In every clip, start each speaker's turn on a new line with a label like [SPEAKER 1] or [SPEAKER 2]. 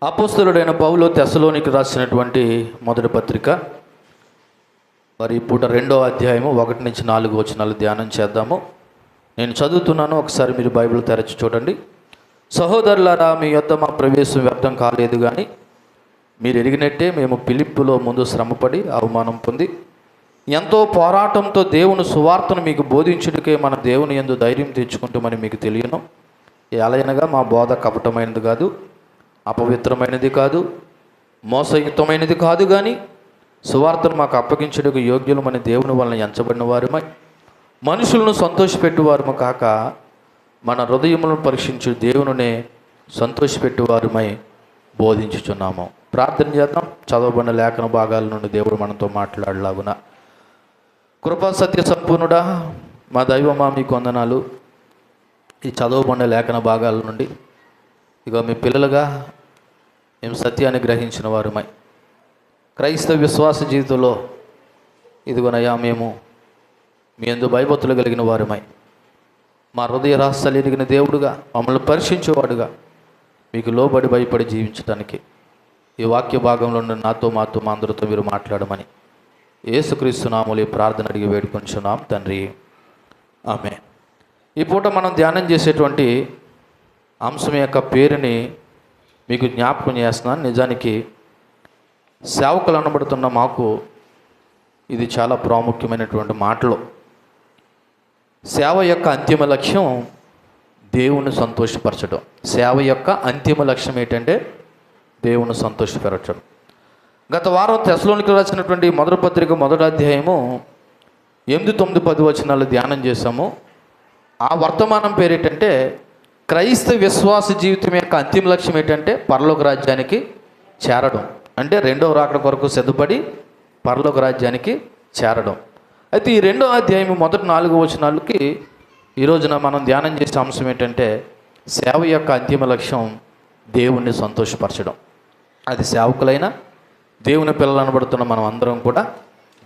[SPEAKER 1] అపోస్తలుడైన పౌలు తెస్సలోనికి రాసినటువంటి మొదటి పత్రిక మరి పూట 2వ అధ్యాయము 1-4 వచనాలు ధ్యానం చేద్దాము. నేను చదువుతున్నాను, ఒకసారి మీరు బైబిల్ తెరచి చూడండి. సహోదరులారా, మీ యొద్ద మా ప్రవేశం వ్యర్థం కాలేదు, కానీ మీరు ఎరిగినట్టే మేము ఫిలిప్పులో ముందు శ్రమపడి అవమానం పొంది ఎంతో పోరాటంతో దేవుని సువార్తను మీకు బోధించుటకే మన దేవుని యందు ధైర్యం తెచ్చుకుంటామని మీకు తెలియను. ఎలాగనగా మా బోధ కపటమైనది కాదు, అపవిత్రమైనది కాదు, మోసయుక్తమైనది కాదు, కానీ సువార్తను మాకు అప్పగించుటకు యోగ్యులమని దేవుని వలన ఎంచబడిన వారమై మనుషులను సంతోషపెట్టువారము కాక మన హృదయములను పరీక్షించు దేవునినే సంతోషపెట్టువారమై బోధించుచున్నాము. ప్రార్థన చేద్దాం. చదవబడిన లేఖన భాగాల నుండి దేవుడు మనతో మాట్లాడలాగున. కృపా సత్య సంపూర్ణుడా, మా దైవమా, మీకు వందనాలు. ఈ చదవబడిన లేఖన భాగాల నుండి ఇక మీ పిల్లలుగా మేము సత్యాన్ని గ్రహించిన వారమై క్రైస్తవ విశ్వాస జీవితంలో ఇదిగోనయ్యా మేము మీ యందు భయభక్తులు కలిగిన వారమై మా హృదయ రహస్యాలు ఎరిగిన దేవుడుగా, మమ్మల్ని పరీక్షించేవాడుగా, మీకు లోబడి భయపడి జీవించడానికి ఈ వాక్య భాగంలో నాతో మాతో మా అందరితో మీరు మాట్లాడమని యేసుక్రీస్తు నామములో ప్రార్థన అడిగి వేడుకొంచున్నాం తండ్రి, ఆమేన్. ఈ పూట మనం ధ్యానం చేసేటువంటి అంశం యొక్క పేరుని మీకు జ్ఞాపకం చేస్తున్నాను. నిజానికి సేవకులు అనబడుతున్న మాకు ఇది చాలా ప్రాముఖ్యమైనటువంటి మాటలు. సేవ యొక్క అంతిమ లక్ష్యం దేవుని సంతోషపరచడం. సేవ యొక్క అంతిమ లక్ష్యం ఏంటంటే దేవుని సంతోషపరచడం. గత వారం తెస్సలోనికి రాసినటువంటి మొదటి పత్రిక 1వ అధ్యాయము 8, 9, 10 వచనాలు ధ్యానం చేశాము. ఆ వర్తమానం పేరు ఏంటంటే క్రైస్తవ విశ్వాస జీవితం యొక్క అంతిమ లక్ష్యం ఏంటంటే పరలోక రాజ్యానికి చేరడం. అంటే 2వ రాకడ కొరకు సిద్ధపడి పరలోక రాజ్యానికి చేరడం. అయితే ఈ 2వ అధ్యాయం మొదటి 4 వచనాలకి ఈరోజున మనం ధ్యానం చేసే అంశం ఏంటంటే సేవ యొక్క అంతిమ లక్ష్యం దేవుణ్ణి సంతోషపరచడం. అది సేవకులైనా దేవుని పిల్లలు అనబడుతున్న మనం అందరం కూడా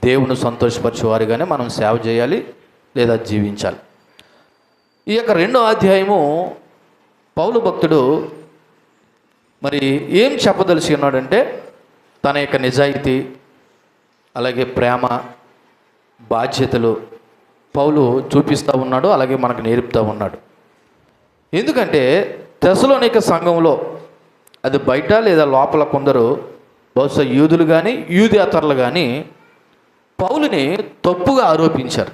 [SPEAKER 1] దేవుని సంతోషపరిచేవారిగానే మనం సేవ చేయాలి లేదా జీవించాలి. ఈ యొక్క 2వ అధ్యాయము పౌలు భక్తుడు మరి ఏం చెప్పదలిచి ఉన్నాడంటే తన యొక్క నిజాయితీ, అలాగే ప్రేమ, బాధ్యతలు పౌలు చూపిస్తూ ఉన్నాడు, అలాగే మనకు నేర్పుతూ ఉన్నాడు. ఎందుకంటే తెస్సలోనిక సంఘంలో అది బయట లేదా లోపల కొందరు బహుశా యూదులు కానీ యూదేతరులు కానీ పౌలుని తప్పుగా ఆరోపించారు.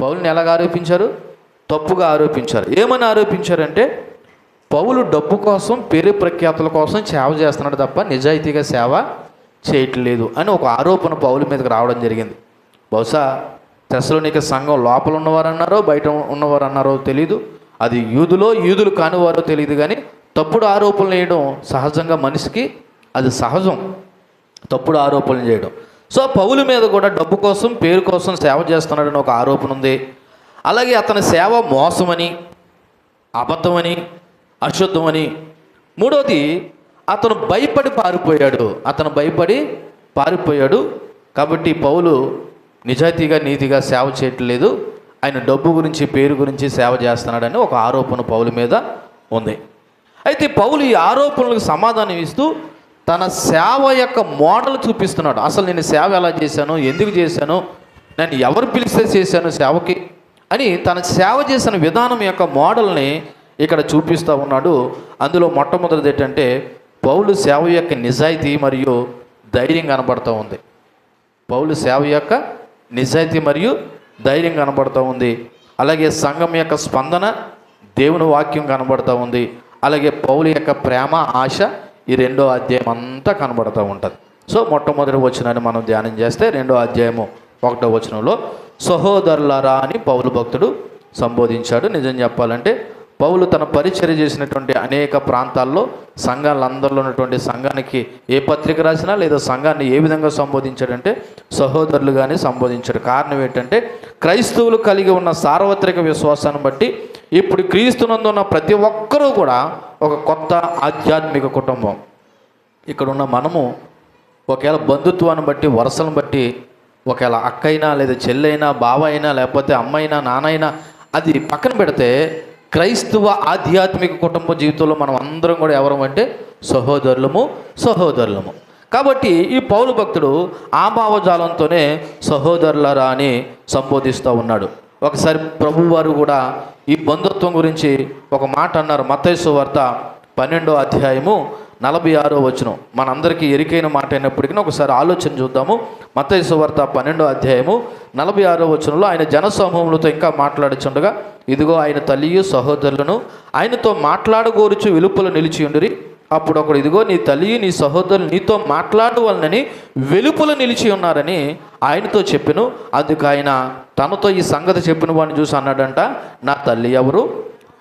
[SPEAKER 1] పౌలుని ఎలాగ ఆరోపించారు? తప్పుగా ఆరోపించారు. ఏమని ఆరోపించారంటే పౌలు డబ్బు కోసం, పేరు ప్రఖ్యాతుల కోసం సేవ చేస్తున్నాడు తప్ప నిజాయితీగా సేవ చేయట్లేదు అని ఒక ఆరోపణ పౌలు మీదకి రావడం జరిగింది. బహుశా తెస్సలోనిక సంఘం లోపల ఉన్నవారు అన్నారో బయట ఉన్నవారు అన్నారో తెలీదు, అది యూదులు కానివారో తెలియదు, కానీ తప్పుడు ఆరోపణలు చేయడం సహజంగా మనిషికి అది సహజం, తప్పుడు ఆరోపణలు చేయడం. సో పౌలు మీద కూడా డబ్బు కోసం, పేరు కోసం సేవ చేస్తున్నాడని ఒక ఆరోపణ ఉంది. అలాగే అతని సేవ మోసమని, అబద్ధమని, అశుద్ధమని. మూడోది, అతను భయపడి పారిపోయాడు. కాబట్టి పౌలు నిజాయితీగా, నీతిగా సేవ చేయట్లేదు, ఆయన డబ్బు గురించి, పేరు గురించి సేవ చేస్తున్నాడని ఒక ఆరోపణ పౌలు మీద ఉంది. అయితే పౌలు ఈ ఆరోపణలకు సమాధానం ఇస్తూ తన సేవ యొక్క మోడల్ చూపిస్తున్నాడు. అసలు నేను సేవ ఎలా చేశాను, ఎందుకు చేశాను, నేను ఎవరు పిలిస్తే చేశాను సేవకి అని తన సేవ చేసిన విధానం యొక్క మోడల్ని ఇక్కడ చూపిస్తూ ఉన్నాడు. అందులో మొట్టమొదటిది ఏంటంటే పౌలు సేవ యొక్క నిజాయితీ మరియు ధైర్యం కనబడుతూ ఉంది. పౌలు సేవ యొక్క నిజాయితీ మరియు ధైర్యం కనబడుతూ ఉంది. అలాగే సంఘం యొక్క స్పందన, దేవుని వాక్యం కనబడుతూ ఉంది. అలాగే పౌలు యొక్క ప్రేమ, ఆశ ఈ 2వ అధ్యాయం అంతా కనబడుతూ ఉంటుంది. సో మొట్టమొదటి వచనాన్ని మనం ధ్యానం చేస్తే 2వ అధ్యాయము 1వ వచనంలో సహోదరులారా అని పౌలు భక్తుడు సంబోధించాడు. నిజం చెప్పాలంటే పౌలు తన పరిచర్య చేసినటువంటి అనేక ప్రాంతాల్లో సంఘాలందరిలో ఉన్నటువంటి సంఘానికి ఏ పత్రిక రాసినా లేదా సంఘాన్ని ఏ విధంగా సంబోధించాడంటే సహోదరులుగానే సంబోధించాడు. కారణం ఏంటంటే క్రైస్తవులు కలిగి ఉన్న సార్వత్రిక విశ్వాసాన్ని బట్టి ఇప్పుడు క్రీస్తునందు ఉన్న ప్రతి ఒక్కరూ కూడా ఒక కొత్త ఆధ్యాత్మిక కుటుంబం. ఇక్కడ ఉన్న మనము ఒకవేళ బంధుత్వాన్ని బట్టి, వరుసలను బట్టి, ఒకవేళ అక్కైనా లేదా చెల్లైనా, బావ అయినా, లేకపోతే అమ్మైనా, నాన్నైనా, అది పక్కన పెడితే క్రైస్తవ ఆధ్యాత్మిక కుటుంబ జీవితంలో మనం అందరం కూడా ఎవరం అంటే సహోదరులము. కాబట్టి ఈ పౌలు భక్తుడు ఆ భావజాలంతోనే సహోదరులరా అని సంబోధిస్తూ ఉన్నాడు. ఒకసారి ప్రభువారు కూడా ఈ బంధుత్వం గురించి ఒక మాట అన్నారు. మత్తయి సువార్త 12వ అధ్యాయము 46వ వచనం మనందరికీ ఎరికైన మాట అయినప్పటికీ ఒకసారి ఆలోచన చూద్దాము. మత్తయి సువార్త 12వ అధ్యాయము 46వ వచనంలో ఆయన జనసమూహములతో ఇంకా మాట్లాడుచుండగా, ఇదిగో ఆయన తల్లియు సహోదరులను ఆయనతో మాట్లాడగోరుచు వెలుపల నిలిచి ఉండిరి. అప్పుడు ఒకడు, ఇదిగో నీ తల్లి నీ సహోదరులు నీతో మాట్లాడవలనని వెలుపల నిలిచి ఉన్నారని ఆయనతో చెప్పెను. అందుకు ఆయన తనతో ఈ సంగతి చెప్పిన వాడిని చూసి అన్నాడంట, నా తల్లి ఎవరు,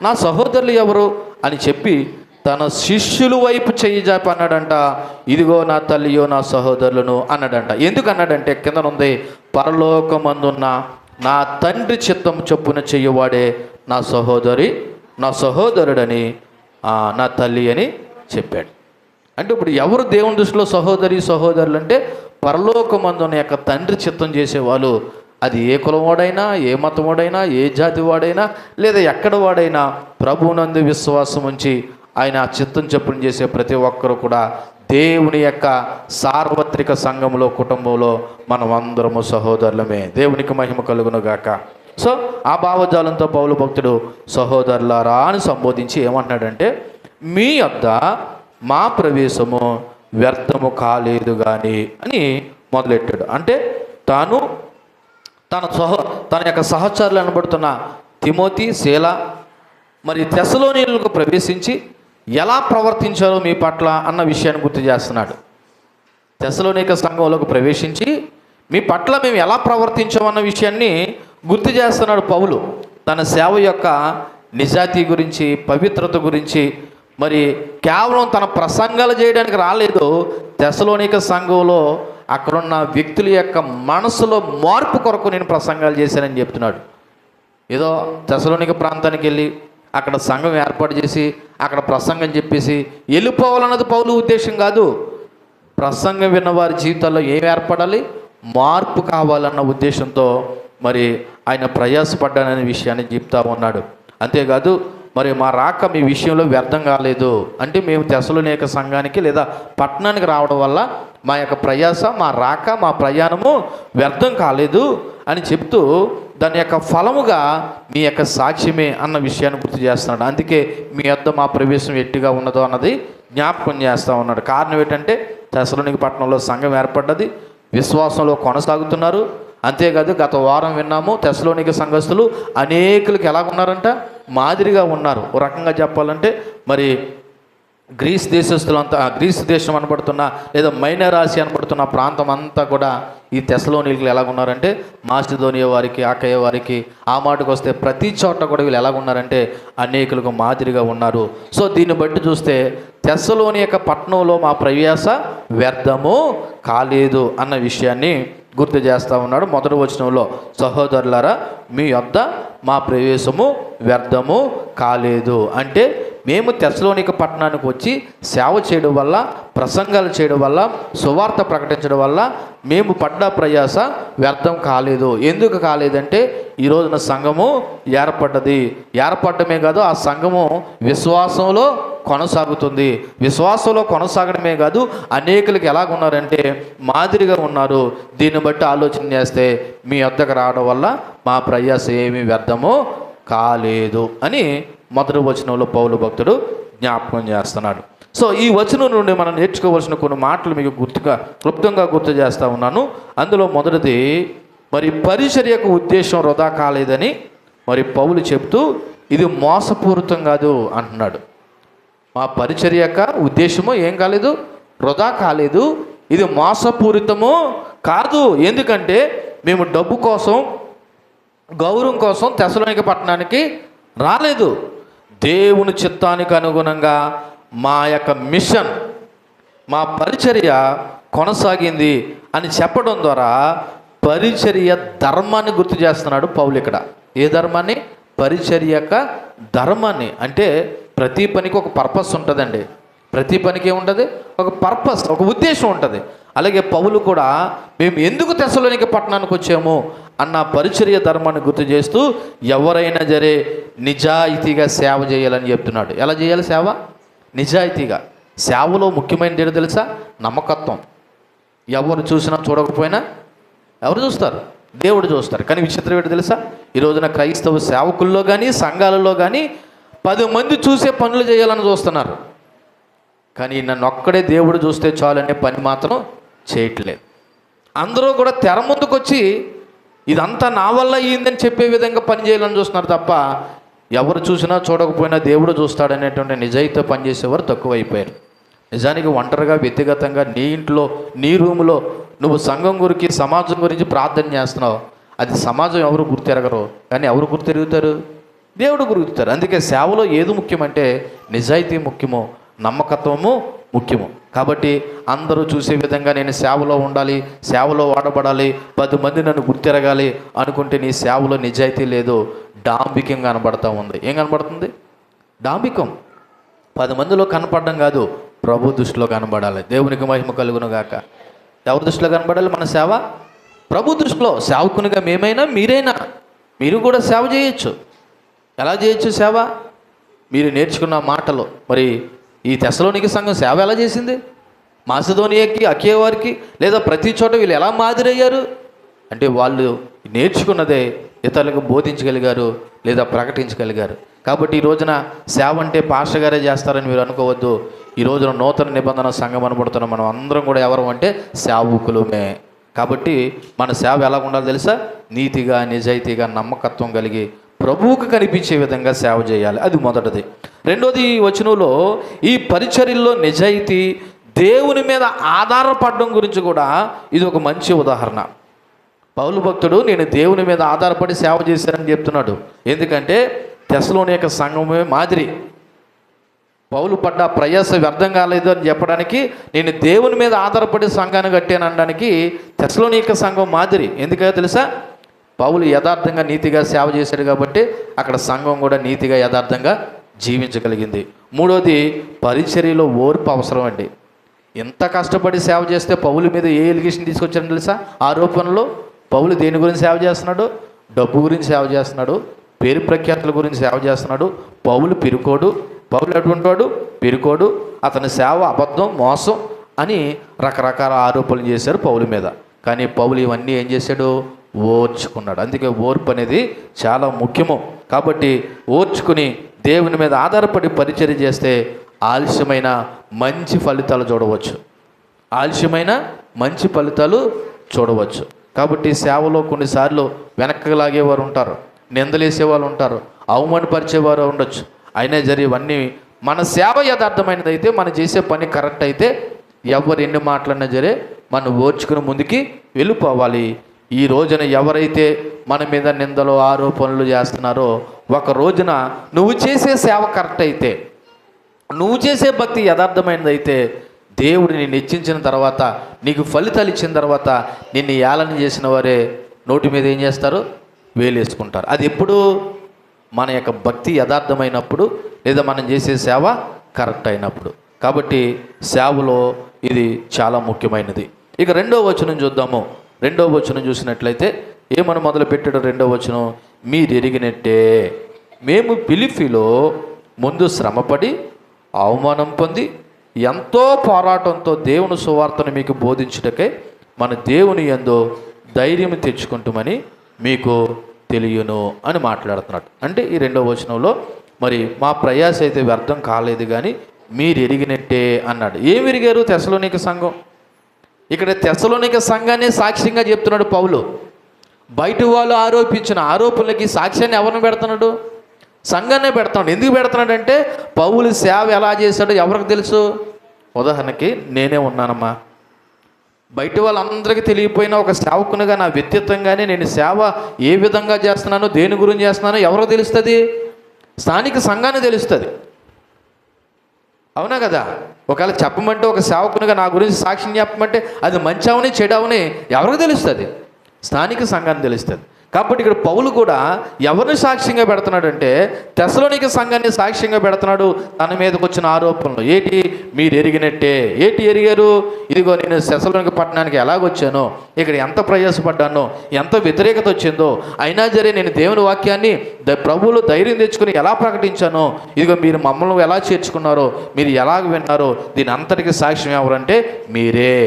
[SPEAKER 1] నా సహోదరులు ఎవరు అని చెప్పి తన శిష్యుల వైపు చెయ్యి జాపి అన్నాడంట, ఇదిగో నా తల్లియో నా సహోదరులను అన్నాడంట. ఎందుకు అన్నాడంటే కిందనుంది, పరలోకమందున్న నా తండ్రి చిత్తం చొప్పున చెయ్యవాడే నా సహోదరుడని నా తల్లి అని చెప్పాడు. అంటే ఇప్పుడు ఎవరు దేవుని దృష్టిలో సహోదరులు అంటే పరలోకమందున్న యొక్క తండ్రి చిత్తం చేసేవాళ్ళు. అది ఏ కులం వాడైనా, ఏ మతం వాడైనా, ఏ జాతి వాడైనా, లేదా ఎక్కడ వాడైనా ప్రభువునందు విశ్వాసం ఉంచి ఆయన చిత్తం చొప్పున చేసే ప్రతి ఒక్కరు కూడా దేవుని యొక్క సార్వత్రిక సంఘంలో కుటుంబంలో మనం అందరము సహోదరులమే. దేవునికి మహిమ కలుగును గాక. సో ఆ భావజాలంతో పౌలు భక్తుడు సహోదరులారా అని సంబోధించి ఏమంటున్నాడంటే, మీ వద్ద మా ప్రవేశము వ్యర్థము కాలేదు కానీ అని మొదలెట్టాడు. అంటే తన యొక్క సహచరులు అనబడుతున్న తిమోతి, శీల మరి తెస్సలోనియులకు ప్రవేశించి ఎలా ప్రవర్తించారో మీ పట్ల అన్న విషయాన్ని గుర్తు చేస్తున్నాడు. తెస్సలోనిక సంఘంలోకి ప్రవేశించి మీ పట్ల మేము ఎలా ప్రవర్తించామన్న విషయాన్ని గుర్తు చేస్తున్నాడు పౌలు. తన సేవ యొక్క నిజాయితీ గురించి, పవిత్రత గురించి, మరి కేవలం తన ప్రసంగాలు చేయడానికి రాలేదు. తెస్సలోనిక సంఘంలో అక్కడున్న వ్యక్తుల యొక్క మనసులో మార్పు కొరకు నేను ప్రసంగాలు చేశానని చెప్తున్నాడు. ఏదో తెస్సలోనిక ప్రాంతానికి వెళ్ళి అక్కడ సంఘం ఏర్పాటు చేసి అక్కడ ప్రసంగం చెప్పేసి వెళ్ళిపోవాలన్నది పౌలు ఉద్దేశం కాదు. ప్రసంగం విన్న వారి జీవితాల్లో ఏం ఏర్పడాలి, మార్పు కావాలన్న ఉద్దేశంతో మరి ఆయన ప్రయాసపడ్డాననే విషయాన్ని చెప్తా ఉన్నాడు. అంతేకాదు, మరి మా రాక మీ విషయంలో వ్యర్థం కాలేదు. అంటే మేము తెస్సలోనిక సంఘానికి లేదా పట్టణానికి రావడం వల్ల మా యొక్క ప్రయాస, మా రాక, మా ప్రయాణము వ్యర్థం కాలేదు అని చెప్తూ దాని యొక్క ఫలముగా మీ యొక్క సాక్ష్యమే అన్న విషయాన్ని గుర్తు చేస్తున్నాడు. అందుకే మీ వద్ద మా ప్రవేశం ఎట్టిగా ఉన్నదో అన్నది జ్ఞాపకం చేస్తూ ఉన్నాడు. కారణం ఏంటంటే తెస్సలోనిక పట్టణంలో సంఘం ఏర్పడ్డది, విశ్వాసంలో కొనసాగుతున్నారు. అంతేకాదు, గత వారం విన్నాము తెస్సలోనిక సంఘస్థులు అనేకులకి ఎలాగున్నారంట, మాదిరిగా ఉన్నారు. ఓ రకంగా చెప్పాలంటే మరి గ్రీస్ దేశస్తులంతా, గ్రీస్ దేశం అనబడుతున్న లేదా మైనర్ ఆసియా అనబడుతున్న ప్రాంతం అంతా కూడా ఈ తెస్సలోనికులు ఎలాగున్నారంటే మాసిదోనియా వారికి, ఆకయ్య వారికి, ఆ మాటకు వస్తే ప్రతి చోట కూడా వీళ్ళు ఎలాగున్నారంటే అనేకులకు మాదిరిగా ఉన్నారు. సో దీన్ని బట్టి చూస్తే తెస్సలోనిక పట్టణంలో మా ప్రయాస వ్యర్థము కాలేదు అన్న విషయాన్ని గుర్తు చేస్తూ ఉన్నాడు. మొదటి వచనంలో, సహోదరులారా మీ వద్ద మా ప్రవేశము వ్యర్థము కాలేదు అంటే మేము తెస్సలోనిక పట్టణానికి వచ్చి సేవ చేయడం వల్ల, ప్రసంగాలు చేయడం వల్ల, సువార్త ప్రకటించడం వల్ల మేము పడ్డ ప్రయాస వ్యర్థం కాలేదు. ఎందుకు కాలేదంటే ఈ రోజున సంఘము ఏర్పడమే కాదు, ఆ సంఘము విశ్వాసంలో కొనసాగుతుంది. విశ్వాసంలో కొనసాగడమే కాదు, అనేకులకి ఎలాగున్నారంటే మాదిరిగా ఉన్నారు. దీన్ని బట్టి ఆలోచన చేస్తే మీ వద్దకు రావడం వల్ల మా ప్రయాస ఏమీ వ్యర్థము కాలేదు అని మొదటి వచనంలో పౌలు భక్తుడు జ్ఞాపకం చేస్తున్నాడు. సో ఈ వచనం నుండి మనం నేర్చుకోవాల్సిన కొన్ని మాటలు మీకు క్లుప్తంగా గుర్తు చేస్తూ ఉన్నాను. అందులో మొదటిది, మరి పరిచర్యకు ఉద్దేశం వృధా కాలేదని మరి పౌలు చెప్తూ ఇది మోసపూరితం కాదు అంటున్నాడు. మా పరిచర్య యొక్క ఉద్దేశము ఏం కాలేదు, వృధా కాలేదు, ఇది మోసపూరితము కాదు. ఎందుకంటే మేము డబ్బు కోసం, గౌరవం కోసం తెస్సలోనిక పట్టణానికి రాలేదు. దేవుని చిత్తానికి అనుగుణంగా మా యొక్క మిషన్, మా పరిచర్య కొనసాగింది అని చెప్పడం ద్వారా పరిచర్య ధర్మాన్ని గుర్తు చేస్తున్నాడు పౌలు ఇక్కడ. ఏ ధర్మాన్ని? పరిచర్య యొక్క ధర్మాన్ని. అంటే ప్రతి పనికి ఒక పర్పస్ ఉంటుందండి. ప్రతి పనికి ఏముంటుంది? ఒక పర్పస్, ఒక ఉద్దేశం ఉంటుంది. అలాగే పౌలు కూడా మేము ఎందుకు తెస్సలోనిక పట్టణానికి వచ్చాము అన్న పరిచర్య ధర్మాన్ని గుర్తు చేస్తూ ఎవరైనా సరే నిజాయితీగా సేవ చేయాలని చెప్తున్నాడు. ఎలా చేయాలి సేవ? నిజాయితీగా. సేవలో ముఖ్యమైనది ఏంటో తెలుసా? నమ్మకత్వం. ఎవరు చూసినా చూడకపోయినా ఎవరు చూస్తారు? దేవుడు చూస్తారు. కానీ విచిత్రం ఏంటో తెలుసా? ఈ రోజున క్రైస్తవ సేవకుల్లో కానీ సంఘాలలో కానీ 10 మంది చూసే పనులు చేయాలని చూస్తున్నారు. కానీ నన్ను ఒక్కడే దేవుడు చూస్తే చాలు అనే పని మాత్రం చేయట్లేదు. అందరూ కూడా తెర ముందుకు వచ్చి ఇదంతా నా వల్ల అయ్యిందని చెప్పే విధంగా పని చేయాలని చూస్తున్నారు తప్ప ఎవరు చూసినా చూడకపోయినా దేవుడు చూస్తాడనేటువంటి నిజాయితీతో పనిచేసేవారు తక్కువైపోయారు. నిజానికి ఒంటరిగా వ్యక్తిగతంగా నీ ఇంట్లో నీ రూములో నువ్వు సంఘం గురించి సమాజం గురించి ప్రార్థన చేస్తున్నావు. అది సమాజం ఎవరు గుర్తెరగరు, కానీ ఎవరు గుర్తెరుగుతారు? దేవుడు గుర్తుతారు. అందుకే సేవలో ఏది ముఖ్యమంటే నిజాయితీ ముఖ్యము, నమ్మకత్వము ముఖ్యము. కాబట్టి అందరూ చూసే విధంగా నేను సేవలో ఉండాలి, సేవలో వాడబడాలి, 10 మంది నన్ను గుర్తెరగాలి అనుకుంటే నీ సేవలో నిజాయితీ లేదు, డాంబికం కనబడతా ఉంది. ఏం కనబడుతుంది? డాంబికం. 10 మందిలో కనపడడం కాదు, ప్రభు దృష్టిలో కనబడాలి. దేవునికి మహిమ కలుగును గాక. ఎవరి దృష్టిలో కనబడాలి మన సేవ? ప్రభు దృష్టిలో. సేవకునిగా మేమైనా మీరైనా మీరు కూడా సేవ చేయొచ్చు. ఎలా చేయొచ్చు సేవ? మీరు నేర్చుకున్న మాటలు. మరి ఈ తెస్సలోనిక సంఘం సేవ ఎలా చేసింది? మాసిదోనియాకి, అఖాయ వారికి లేదా ప్రతి చోట వీళ్ళు ఎలా మాదిరయ్యారు అంటే వాళ్ళు నేర్చుకున్నదే ఇతరులకు బోధించగలిగారు లేదా ప్రకటించగలిగారు. కాబట్టి ఈ రోజున సేవ అంటే పాస్టర్ గారే చేస్తారని మీరు అనుకోవద్దు. ఈ రోజున నూతన నిబంధన సంఘం అనబడుతున్న మనం అందరం కూడా ఎవరు అంటే సేవకులమే. కాబట్టి మన సేవ ఎలా ఉండాలో తెలుసా? నీతిగా, నిజాయితీగా, నమ్మకత్వం కలిగి ప్రభువుకు కనిపించే విధంగా సేవ చేయాలి. అది మొదటిది. రెండోది వచనంలో ఈ పరిచర్యల్లో నిజాయితీ, దేవుని మీద ఆధారపడడం గురించి కూడా ఇది ఒక మంచి ఉదాహరణ. పౌలు భక్తుడు నేను దేవుని మీద ఆధారపడి సేవ చేశానని చెప్తున్నాడు. ఎందుకంటే తెస్సలోనిక సంఘమే మాదిరి. పౌలు పడ్డ ప్రయాస వ్యర్థం కాలేదు అని చెప్పడానికి, నేను దేవుని మీద ఆధారపడి సంఘాన్ని కట్టాను అనడానికి తెస్సలోనిక సంఘం మాదిరి. ఎందుకో తెలుసా? పౌలు యథార్థంగా నీతిగా సేవ చేశాడు కాబట్టి అక్కడ సంఘం కూడా నీతిగా యథార్థంగా జీవించగలిగింది. మూడోది పరిచర్యలో ఓర్పు అవసరం అండి. ఎంత కష్టపడి సేవ చేస్తే పౌలు మీద ఏ ఎలిగేషన్ తీసుకొచ్చారని తెలుసా? ఆరోపణలో పౌలు దేని గురించి సేవ చేస్తున్నాడు? డబ్బు గురించి సేవ చేస్తున్నాడు, పేరు ప్రఖ్యాతుల గురించి సేవ చేస్తున్నాడు. పౌలు పిరుకోడు. పౌలు ఎటువంటి వాడు? పిరుకోడు. అతని సేవ అబద్ధం, మోసం అని రకరకాల ఆరోపణలు చేశారు పౌలు మీద. కానీ పౌలు ఇవన్నీ ఏం చేశాడు? ఓర్చుకున్నాడు. అందుకే ఓర్పు అనేది చాలా ముఖ్యము. కాబట్టి ఓర్చుకుని దేవుని మీద ఆధారపడి పరిచర్య చేస్తే ఆలస్యమైన మంచి ఫలితాలు చూడవచ్చు. ఆలస్యమైన మంచి ఫలితాలు చూడవచ్చు. కాబట్టి సేవలో కొన్నిసార్లు వెనక్కి లాగేవారు ఉంటారు, నిందలేసే వాళ్ళు ఉంటారు, అవమానపరిచేవారు ఉండొచ్చు. అయినా సరే ఇవన్నీ మన సేవ యథార్థమైనది అయితే, మనం చేసే పని కరెక్ట్ అయితే ఎవరు ఎన్ని మాటలన్నా సరే మనం ఓర్చుకుని ముందుకి వెళ్ళిపోవాలి. ఈ రోజున ఎవరైతే మన మీద నిందలు ఆరోపణలు చేస్తున్నారో, ఒక రోజున నువ్వు చేసే సేవ కరెక్ట్ అయితే, నువ్వు చేసే భక్తి యథార్థమైనది అయితే, దేవుడు నిన్ను హెచ్చించిన తర్వాత, నీకు ఫలితాలు ఇచ్చిన తర్వాత నిన్ను ఏళన చేసిన వారే నోటి మీద ఏం చేస్తారు? వేలేసుకుంటారు. అది ఎప్పుడు? మన యొక్క భక్తి యథార్థమైనప్పుడు, లేదా మనం చేసే సేవ కరెక్ట్ అయినప్పుడు. కాబట్టి సేవలో ఇది చాలా ముఖ్యమైనది. ఇక రెండో వచనం చూద్దాము. రెండో వచనం చూసినట్లయితే ఏమని మొదలు పెట్టాడు? రెండో వచనం, మీరు ఎరిగినట్టే మేము ఫిలిప్పీలో ముందు శ్రమపడి అవమానం పొంది ఎంతో పోరాటంతో దేవుని సువార్తను మీకు బోధించుటకే మన దేవుని యందు ధైర్యం తెచ్చుకుంటామని మీకు తెలియను అని మాట్లాడుతున్నాడు. అంటే ఈ రెండో వచనంలో మరి మా ప్రయాస అయితే వ్యర్థం కాలేదు కానీ మీరు ఎరిగినట్టే అన్నాడు. ఏమి ఎరిగారు? తెస్సలోనిక సంఘం. ఇక్కడ తెస్సలోనిక సంఘాన్ని సాక్ష్యంగా చెప్తున్నాడు పౌలు. బయట వాళ్ళు ఆరోపించిన ఆరోపణలకి సాక్ష్యాన్ని ఎవరిని పెడుతున్నాడు? సంఘాన్నే పెడుతున్నాడు. ఎందుకు పెడుతున్నాడంటే పౌలు సేవ ఎలా చేశాడో ఎవరికి తెలుసు. ఉదాహరణకి నేనే ఉన్నానమ్మా, బయట వాళ్ళందరికీ తెలియపోయినా ఒక సేవకునిగా నా వ్యక్తిత్వంగానే నేను సేవ ఏ విధంగా చేస్తున్నానో, దేని గురించి చేస్తున్నానో ఎవరికి తెలుస్తుంది? స్థానిక సంఘాన్ని తెలుస్తుంది. అవునా కదా? ఒకవేళ చెప్పమంటే ఒక సేవకునిగా నా గురించి సాక్ష్యం చెప్పమంటే అది మంచి అవని చెడు అవని ఎవరికి తెలుస్తుంది? స్థానిక సంఘాన్ని తెలుస్తుంది. కాబట్టి ఇక్కడ పౌలు కూడా ఎవరిని సాక్ష్యంగా పెడుతున్నాడంటే తెస్సలోనిక సంఘాన్ని సాక్ష్యంగా పెడుతున్నాడు. తన మీదకి వచ్చిన ఆరోపణలు ఏటి? మీరు ఎరిగినట్టే. ఏటి ఎరిగారు? ఇదిగో నేను తెస్సలోనిక పట్టణానికి ఎలాగొచ్చానో, ఇక్కడ ఎంత ప్రయాసపడ్డానో, ఎంత వ్యతిరేకత వచ్చిందో, అయినా సరే నేను దేవుని వాక్యాన్ని ప్రభువులు ధైర్యం తెచ్చుకుని ఎలా ప్రకటించానో, ఇదిగో మీరు మమ్మల్ని ఎలా చేర్చుకున్నారో, మీరు ఎలాగ విన్నారో, దీని అంతటికి సాక్ష్యం ఎవరంటే మీరే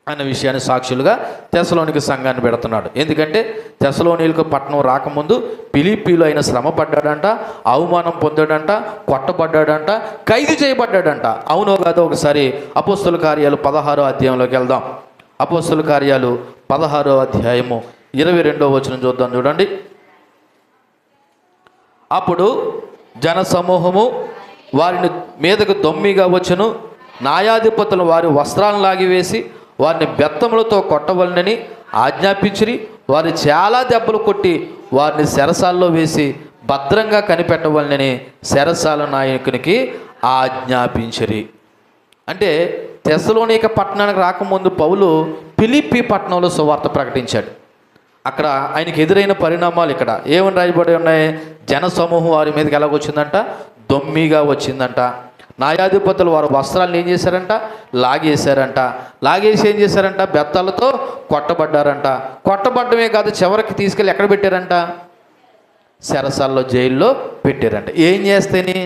[SPEAKER 1] అన్న విషయాన్ని సాక్షులుగా తెస్సలోనిక సంఘాన్ని పెడుతున్నాడు. ఎందుకంటే తెస్సలోనిక పట్టణం రాకముందు ఫిలిప్పీలో ఆయన శ్రమ పడ్డాడంట, అవమానం పొందాడంట, కొట్టబడ్డాడంట, ఖైదు చేయబడ్డాడంట. అవునో కాదో ఒకసారి అపోస్తలుల కార్యాలు 16వ అధ్యాయంలోకి వెళ్దాం. అపోస్తలుల కార్యాలు 16వ అధ్యాయము 22వ వచనం చూద్దాం. చూడండి. అప్పుడు జన సమూహము వారిని మీదకు దొమ్మిగా వచ్చును, న్యాయాధిపతులు వారి వస్త్రాలను లాగివేసి వారిని బెత్తములతో కొట్టవలనని ఆజ్ఞాపించిరి. వారు చాలా దెబ్బలు కొట్టి వారిని చెరసాల్లో వేసి భద్రంగా కనిపెట్టవలనని చెరసాల నాయకునికి ఆజ్ఞాపించిరి. అంటే తెస్సలోనిక పట్టణానికి రాకముందు పౌలు ఫిలిప్పీ పట్టణంలో సువార్త ప్రకటించాడు. అక్కడ ఆయనకి ఎదురైన పరిణామాలు ఇక్కడ ఏమని రాయబడి ఉన్నాయి? జన సమూహం వారి మీదకి ఎలాగొచ్చిందంట? దొమ్మిగా వచ్చిందంట. న్యాయాధిపతులు వారి వస్త్రాలను ఏం చేశారంట? లాగేశారంట. లాగేసి ఏం చేశారంట? బెత్తాలతో కొట్టబడ్డారంట. కొట్టబడ్డమే కాదు, చివరికి తీసుకెళ్ళి ఎక్కడ పెట్టారంట? చెరసాల్లో, జైల్లో పెట్టారంట. ఏం చేస్తేని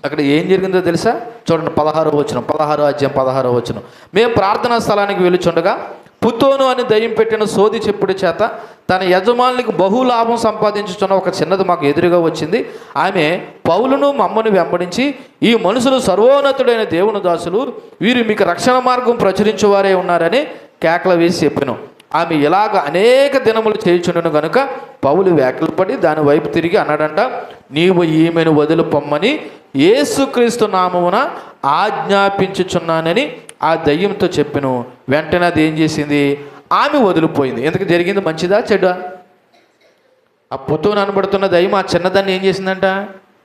[SPEAKER 1] అక్కడ ఏం జరిగిందో తెలుసా? చూడండి 16వ వచనం, 16వ అధ్యాయం 16వ వచనం. మేము ప్రార్థనా స్థలానికి వెళ్ళుచుండగా పుతోను అని దయ్యం పెట్టిన సోది చెప్పుడు చేత తన యజమానులకు బహులాభం సంపాదించుతున్న ఒక చిన్నది మాకు ఎదురుగా వచ్చింది. ఆమె పౌలును మమ్మను వెంబడించి, ఈ మనుషులు సర్వోన్నతుడైన దేవుని దాసులు, వీరు మీకు రక్షణ మార్గం ప్రచురించేవారే ఉన్నారని కేకలు వేసి చెప్పాను. ఆమె ఇలాగ అనేక దినములు చేయుచుండెను గనుక పౌలు వేకలు పడి దాని వైపు తిరిగి అన్నాడంట, నీవు ఈమెను వదిలిపొమ్మని యేసుక్రీస్తు నామమున ఆజ్ఞాపించుచున్నానని ఆ దయ్యంతో చెప్పెను. వెంటనే అది ఏం చేసింది? ఆమె వదిలిపోయింది. ఎందుకు జరిగింది? మంచిదా చెడ్డా? ఆ పుతోను అనబడుతున్న దయ్యం ఆ చిన్నదాన్ని ఏం చేసిందంట?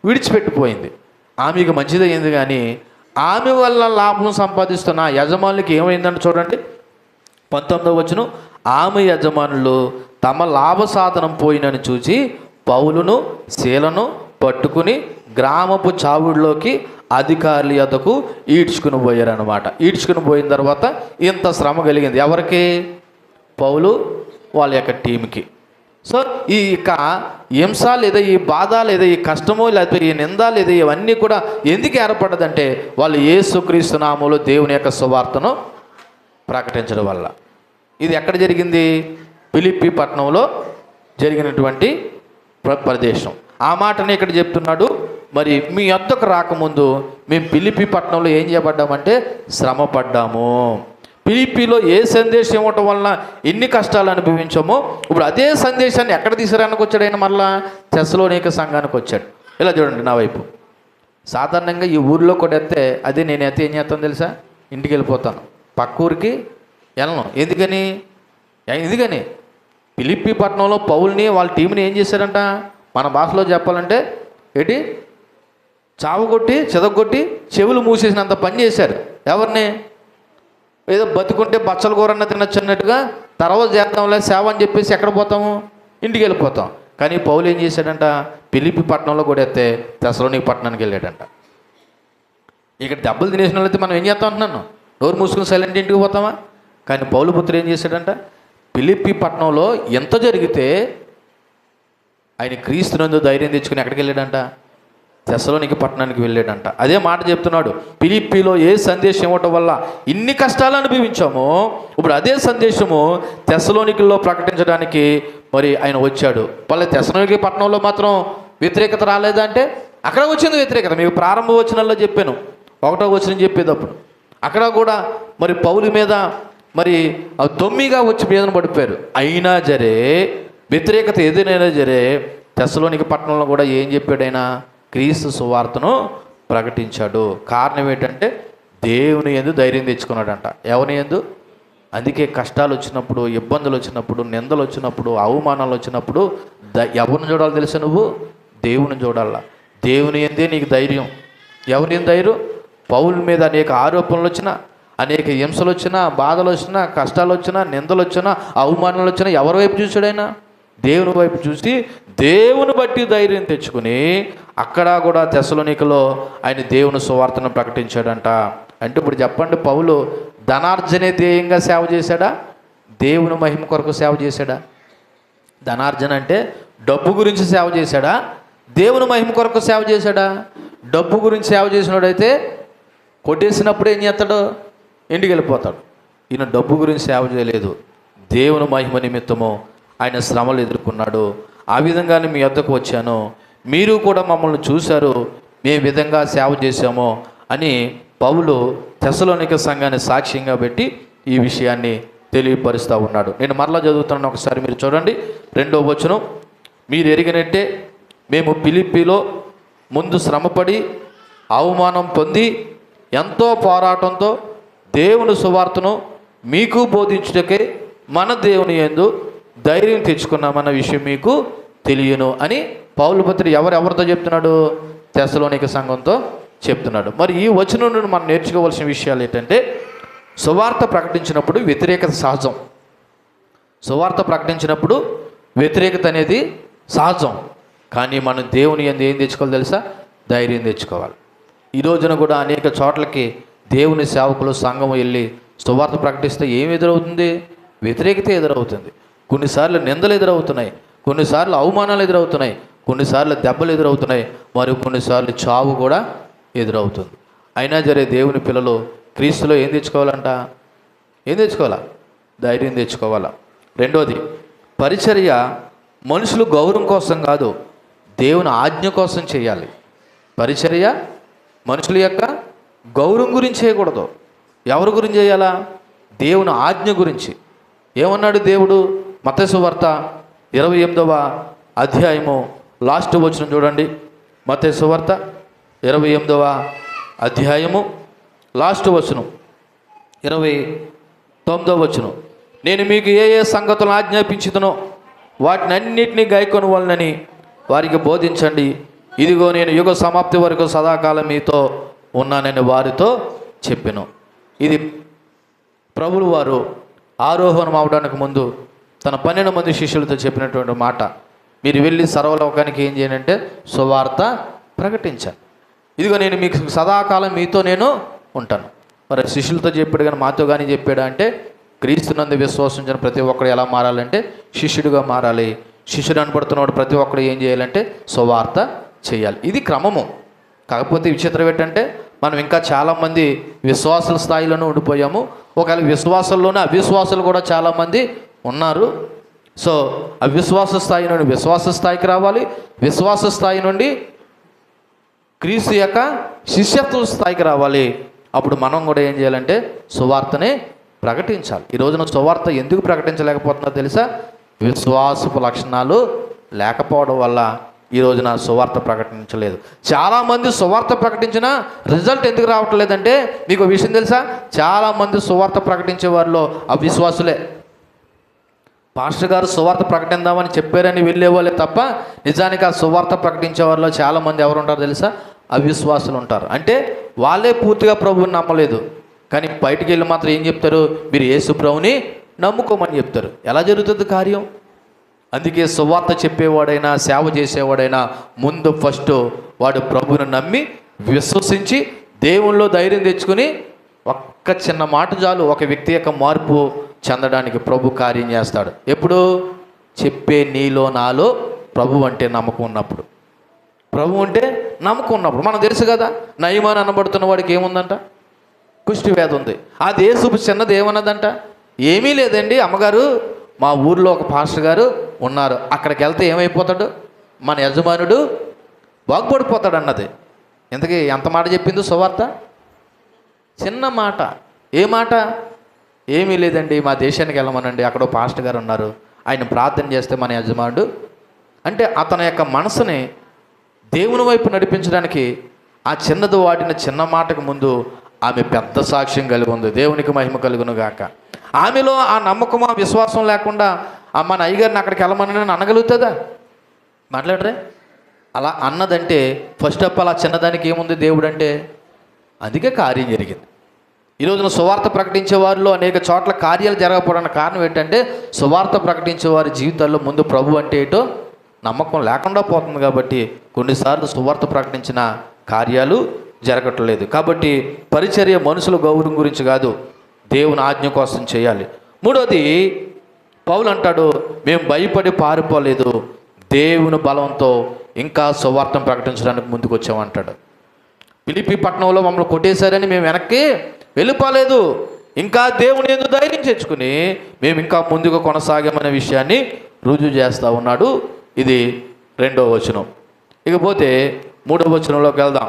[SPEAKER 1] విడిచిపెట్టిపోయింది. ఆమెకు మంచిదయ్యింది. కానీ ఆమె వల్ల లాభం సంపాదిస్తున్న యజమానులకి ఏమైందంటే చూడండి 19వ వచనం. ఆమె యజమానులు తమ లాభ సాధనం పోయినని చూసి పౌలును శీలను పట్టుకుని గ్రామపు చావుడిలోకి అధికారుల యొద్దకు ఈడ్చుకుని పోయారనమాట. ఈడ్చుకుని పోయిన తర్వాత ఇంత శ్రమ కలిగింది ఎవరికి? పౌలు వాళ్ళ యొక్క టీంకి. సో ఈ యొక్క హింస లేదా ఈ బాధ లేదా ఈ కష్టము లేకపోతే ఈ నింద లేదా ఇవన్నీ కూడా ఎందుకు ఏర్పడదంటే వాళ్ళు యేసుక్రీస్తు నామములో దేవుని యొక్క సువార్తను ప్రకటించడం వల్ల. ఇది ఎక్కడ జరిగింది? ఫిలిప్పీ పట్టణంలో జరిగినటువంటి ప్రదేశం. ఆ మాటని ఇక్కడ చెప్తున్నాడు. మరి మీ వద్దకు రాకముందు మేము ఫిలిప్పీ పట్టణంలో ఏం చేయబడ్డామంటే శ్రమ పడ్డాము. ఫిలిప్పీలో ఏ సందేశం ఇవ్వటం వలన ఎన్ని కష్టాలు అనుభవించామో ఇప్పుడు అదే సందేశాన్ని ఎక్కడ తీసుకురానికి వచ్చాడు ఆయన? మళ్ళా తెస్సలోనిక సంఘానికి వచ్చాడు. ఇలా చూడండి నా వైపు. సాధారణంగా ఈ ఊరిలో కూడా ఎత్తే అదే నేనైతే ఏం చేస్తాను తెలుసా? ఇంటికి వెళ్ళిపోతాను, పక్క ఊరికి వెళ్ళను. ఎందుకని ఫిలిప్పీ పట్టణంలో పౌల్ని వాళ్ళ టీంని ఏం చేశారంట? మన భాషలో చెప్పాలంటే ఏంటి? చావగొట్టి చెదగొట్టి చెవులు మూసేసినంత పని చేశారు. ఎవరిని? ఏదో బతుకుంటే బచ్చల కూరన్న తినొచ్చు అన్నట్టుగా తర్వాత చేద్దాంలే సేవ అని చెప్పేసి ఎక్కడ పోతాము? ఇంటికి వెళ్ళిపోతాం. కానీ పౌలు ఏం చేశాడంట? ఫిలిప్పీ పట్టణంలో కూడా ఎత్తే తెస్సలోనిక పట్టణానికి వెళ్ళాడంట. ఇక్కడ దెబ్బలు తినేసిన వాళ్ళైతే మనం ఏం చేస్తాం అంటున్నాను? నోరు మూసుకుని సైలెంట్ ఇంటికి పోతామా? కానీ పౌలు పుత్రుడు ఏం చేశాడంట? ఫిలిప్పీ పట్టణంలో ఎంత జరిగితే ఆయన క్రీస్తునందు ధైర్యం తెచ్చుకుని ఎక్కడికి వెళ్ళాడంట? తెస్సలోనిక పట్టణానికి వెళ్ళాడంట. అదే మాట చెప్తున్నాడు. ఫిలిప్పీలో ఏ సందేశం ఇవ్వటం వల్ల ఇన్ని కష్టాలు అనుభవించామో ఇప్పుడు అదే సందేశము తెస్సలోనికల్లో ప్రకటించడానికి మరి ఆయన వచ్చాడు. వాళ్ళ తెస్సలోనిక పట్టణంలో మాత్రం వ్యతిరేకత రాలేదంటే అక్కడ వచ్చింది వ్యతిరేకత. మీకు ప్రారంభ వచనాల్లో చెప్పాను, 1వ వచనం చెప్పేటప్పుడు అక్కడ కూడా మరి పౌలు మీద మరి దొమ్మిగా వచ్చి మీదన పడిపోయారు. అయినా జరే వ్యతిరేకత ఏదైనా జరే తెస్సలోనిక పట్టణంలో కూడా ఏం చెప్పాడు ఆయన? క్రీస్తు సువార్తను ప్రకటించాడు. కారణం ఏంటంటే దేవుని యందు ధైర్యం తెచ్చుకున్నాడంట. ఎవరి యందు? అందుకే కష్టాలు వచ్చినప్పుడు, ఇబ్బందులు వచ్చినప్పుడు, నిందలు వచ్చినప్పుడు, అవమానాలు వచ్చినప్పుడు ఎవరిని చూడాలి తెలుసా? నువ్వు దేవుని చూడాలా. దేవుని యందే నీకు ధైర్యం. ఎవరి ధైర్యం? పౌలు మీద అనేక ఆరోపణలు వచ్చినా, అనేక హింసలు వచ్చినా, బాధలు వచ్చినా, కష్టాలు వచ్చినా, నిందలు వచ్చినా, అవమానాలు వచ్చినా ఎవరి వైపు చూశాడు ఆయన? దేవుని వైపు చూసి దేవుని బట్టి ధైర్యం తెచ్చుకుని అక్కడ కూడా తెస్సలోనికలో ఆయన దేవుని సువార్తను ప్రకటించాడంట. అంటే ఇప్పుడు చెప్పండి, పౌలు ధనార్జనే ధ్యేయంగా సేవ చేశాడా, దేవుని మహిమ కొరకు సేవ చేశాడా? ధనార్జన అంటే డబ్బు గురించి సేవ చేశాడా, దేవుని మహిమ కొరకు సేవ చేశాడా? డబ్బు గురించి సేవ చేసినోడైతే కొట్టేసినప్పుడు ఏం చేస్తాడు? ఇంటికి వెళ్ళిపోతాడు. ఈయన డబ్బు గురించి సేవ చేయలేదు, దేవుని మహిమ నిమిత్తము ఆయన శ్రమలు ఎదుర్కొన్నాడు. ఆ విధంగానే మీ వద్దకు వచ్చాను, మీరు కూడా మమ్మల్ని చూశారు, మేము విధంగా సేవ చేశామో అని పౌలు తెస్సలోనిక సంఘాన్ని సాక్ష్యంగా పెట్టి ఈ విషయాన్ని తెలియపరుస్తూ ఉన్నాడు. నేను మరలా చదువుతున్నాను, ఒకసారి మీరు చూడండి. 2వ వచనం, మీరు ఎరిగినట్టే మేము ఫిలిప్పీలో ముందు శ్రమపడి అవమానం పొంది ఎంతో పోరాటంతో దేవుని సువార్తను మీకు బోధించుటకే మన దేవుని యందు ధైర్యం తెచ్చుకున్నామన్న విషయం మీకు తెలియను అని పౌలు పత్రి ఎవరితో చెప్తున్నాడు? తెస్సలోనిక సంఘంతో చెప్తున్నాడు. మరి ఈ వచనం నుండి మనం నేర్చుకోవాల్సిన విషయాలు ఏంటంటే, సువార్త ప్రకటించినప్పుడు వ్యతిరేకత సహజం. సువార్త ప్రకటించినప్పుడు వ్యతిరేకత అనేది సహజం. కానీ మనం దేవుని యందు ఏం తెచ్చుకోవాలి తెలుసా? ధైర్యం తెచ్చుకోవాలి. ఈ రోజున కూడా అనేక చోట్లకి దేవుని సేవకులు సంఘం వెళ్ళి సువార్త ప్రకటిస్తే ఏం ఎదురవుతుంది? వ్యతిరేకత ఎదురవుతుంది. కొన్నిసార్లు నిందలు ఎదురవుతున్నాయి, కొన్నిసార్లు అవమానాలు ఎదురవుతున్నాయి, కొన్నిసార్లు దెబ్బలు ఎదురవుతున్నాయి, మరి కొన్నిసార్లు చావు కూడా ఎదురవుతుంది. అయినా సరే దేవుని పిల్లలు క్రీస్తులో ఏం తెచ్చుకోవాలంట? ఏం తెచ్చుకోవాలా? ధైర్యం తెచ్చుకోవాలా. 2వది, పరిచర్య మనుషులు గౌరవం కోసం కాదు, దేవుని ఆజ్ఞ కోసం చేయాలి. పరిచర్య మనుషుల యొక్క గౌరవం గురించి చేయకూడదు. ఎవరి గురించి చేయాలా? దేవుని ఆజ్ఞ గురించి. ఏమన్నాడు దేవుడు? మత్తయి సువార్త 28వ అధ్యాయము లాస్ట్ వచనం చూడండి. మత్తయి సువార్త 28వ అధ్యాయము లాస్ట్ వచనం 29వ వచనం, నేను మీకు ఏ ఏ సంగతులను ఆజ్ఞాపించుతునో వాటిని అన్నిటినీ గైకొని వాళ్ళని వారికి బోధించండి. ఇదిగో నేను యుగ సమాప్తి వరకు సదాకాలం మీతో ఉన్నానని వారితో చెప్పెను. ఇది ప్రభువు వారు ఆరోహణం అవడానికి ముందు తన 12 మంది శిష్యులతో చెప్పినటువంటి మాట. మీరు వెళ్ళి సర్వలోకానికి ఏం చేయాలంటే సువార్త ప్రకటించాలి. ఇదిగో నేను మీకు సదాకాలం మీతో నేను ఉంటాను. మరి శిష్యులతో చెప్పాడు కానీ మాతో కానీ చెప్పాడు అంటే, క్రీస్తునందు విశ్వసించిన ప్రతి ఒక్కడు ఎలా మారాలంటే శిష్యుడిగా మారాలి. శిష్యుడు అనబడుతున్నవాడు ప్రతి ఒక్కడు ఏం చేయాలంటే సువార్త చేయాలి. ఇది క్రమము. కాకపోతే విచిత్రం ఏంటంటే మనం ఇంకా చాలామంది విశ్వాసుల స్థాయిలోనే ఉండిపోయాము. ఒకవేళ విశ్వాసంలోనే అవిశ్వాసులు కూడా చాలామంది ఉన్నారు. సో అవిశ్వాస స్థాయి నుండి విశ్వాస స్థాయికి రావాలి, విశ్వాస స్థాయి నుండి క్రీస్తు యొక్క శిష్యత్వ స్థాయికి రావాలి. అప్పుడు మనం కూడా ఏం చేయాలంటే సువార్తనే ప్రకటించాలి. ఈ రోజున సువార్త ఎందుకు ప్రకటించలేకపోతుందో తెలుసా? విశ్వాసపు లక్షణాలు లేకపోవడం వల్ల ఈ రోజున సువార్త ప్రకటించలేదు. చాలామంది సువార్త ప్రకటించినా రిజల్ట్ ఎందుకు రావట్లేదంటే మీకు విషయం తెలుసా? చాలామంది సువార్త ప్రకటించే వారిలో అవిశ్వాసులే. పాస్టర్ గారు సువార్త ప్రకటిద్దామని చెప్పారని వెళ్ళేవాళ్ళే తప్ప నిజానికి ఆ సువార్త ప్రకటించే వారిలో చాలామంది ఎవరు ఉంటారు తెలుసా? అవిశ్వాసులు ఉంటారు. అంటే వాళ్ళే పూర్తిగా ప్రభువుని నమ్మలేదు, కానీ బయటికి వెళ్ళి మాత్రం ఏం చెప్తారు? మీరు యేసు ప్రభుని నమ్ముకోమని చెప్తారు. ఎలా జరుగుతుంది కార్యం? అందుకే సువార్త చెప్పేవాడైనా సేవ చేసేవాడైనా ముందు ఫస్ట్ వాడు ప్రభువుని నమ్మి విశ్వసించి దేవునిలో ధైర్యం తెచ్చుకొని ఒక్క చిన్న మాట చాలు ఒక వ్యక్తి యొక్క మార్పు చెందడానికి ప్రభు కార్యం చేస్తాడు. ఎప్పుడు? చెప్పే నీలో నాలో ప్రభు అంటే నమ్మకం ఉన్నప్పుడు. ప్రభు అంటే నమ్మకం ఉన్నప్పుడు. మనకు తెలుసు కదా, నయమాన్ అనబడుతున్న వాడికి ఏముందంట? కుష్టి వ్యాధి ఉంది. ఆ దేశపు చిన్నది ఏమన్నదంట? ఏమీ లేదండి అమ్మగారు, మా ఊర్లో ఒక పాస్టర్ గారు ఉన్నారు, అక్కడికి వెళ్తే ఏమైపోతాడు? మన యజమానుడు బాగుపడిపోతాడు అన్నది. ఇంతకీ ఎంత మాట చెప్పింది సువార్త? చిన్న మాట. ఏ మాట? ఏమీ లేదండి, మా దేశానికి వెళ్ళమనండి, అక్కడ పాస్టర్ గారు ఉన్నారు, ఆయన ప్రార్థన చేస్తే మన యజమానుడు. అంటే అతని యొక్క మనసుని దేవుని వైపు నడిపించడానికి ఆ చిన్నది వాడిన చిన్న మాటకు ముందు ఆమె పెద్ద సాక్ష్యం కలిగి ఉంది. దేవునికి మహిమ కలుగును గాక. ఆమెలో ఆ నమ్మకం ఆ విశ్వాసం లేకుండా మన అయ్యగారిని అక్కడికి వెళ్ళమని అనగలుగుతుందా? మాట్లాడరే? అలా అన్నదంటే ఫస్ట్ ఆఫ్ ఆల్ ఆ చిన్నదానికి ఏముంది దేవుడు అంటే? అందుకే కార్యం జరిగింది. ఈ రోజున సువార్త ప్రకటించే వారిలో అనేక చోట్ల కార్యాలు జరగకపోవడానికి కారణం ఏంటంటే సువార్త ప్రకటించే వారి జీవితాల్లో ముందు ప్రభు అంటే ఏంటో నమ్మకం లేకుండా పోతుంది. కాబట్టి కొన్నిసార్లు సువార్త ప్రకటించిన కార్యాలు జరగట్లేదు. కాబట్టి పరిచర్య మనుషుల గౌరవం గురించి కాదు, దేవుని ఆజ్ఞ కోసం చేయాలి. మూడోది, పౌలు అంటాడు, మేము భయపడి పారిపోలేదు, దేవుని బలంతో ఇంకా సువార్తను ప్రకటించడానికి ముందుకు వచ్చామంటాడు. ఫిలిప్పీ పట్టణంలో మమ్మల్ని కొట్టేశారని మేము వెనక్కి వెళ్ళిపోలేదు, ఇంకా దేవుని యందు ధైర్యం తెచ్చుకుని మేము ఇంకా ముందుకు కొనసాగామనే విషయాన్ని రుజువు చేస్తూ ఉన్నాడు. ఇది 2వ వచనం. ఇకపోతే 3వ వచనంలోకి వెళ్దాం.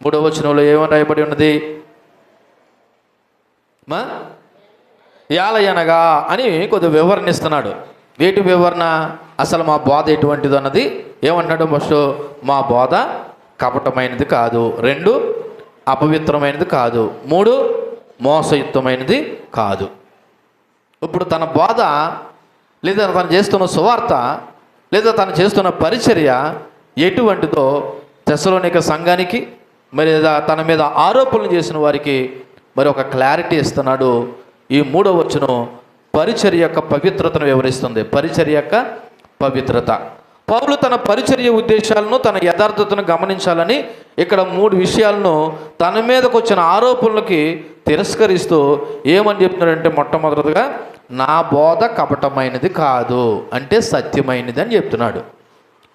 [SPEAKER 1] 3వ వచనంలో ఏమని రాయబడి ఉన్నది? యాలయనగా అని కొద్దిగా వివరణ ఇస్తున్నాడు. వేటి వివరణ? అసలు మా బోధ ఎటువంటిది అన్నది ఏమంటున్నాడు? ఫస్ట్, మా బోధ కపటమైనది కాదు. 2, అపవిత్రమైనది కాదు. 3, మోసయుక్తమైనది కాదు. ఇప్పుడు తన బోధ లేదా తను చేస్తున్న సువార్త లేదా తను చేస్తున్న పరిచర్య ఎటువంటిదో తెస్సలోనిక సంఘానికి మరి తన మీద ఆరోపణలు చేసిన వారికి మరి ఒక క్లారిటీ ఇస్తున్నాడు. ఈ 3వ వచనం పరిచర్య యొక్క పవిత్రతను వివరిస్తుంది. పరిచర్య యొక్క పవిత్రత. పౌలు తన పరిచర్య ఉద్దేశాలను, తన యథార్థతను గమనించాలని ఇక్కడ 3 విషయాలను తన మీదకు వచ్చిన ఆరోపణలకి తిరస్కరిస్తూ ఏమని చెప్తున్నాడంటే, మొట్టమొదటిగా నా బోధ కపటమైనది కాదు, అంటే సత్యమైనది అని చెప్తున్నాడు.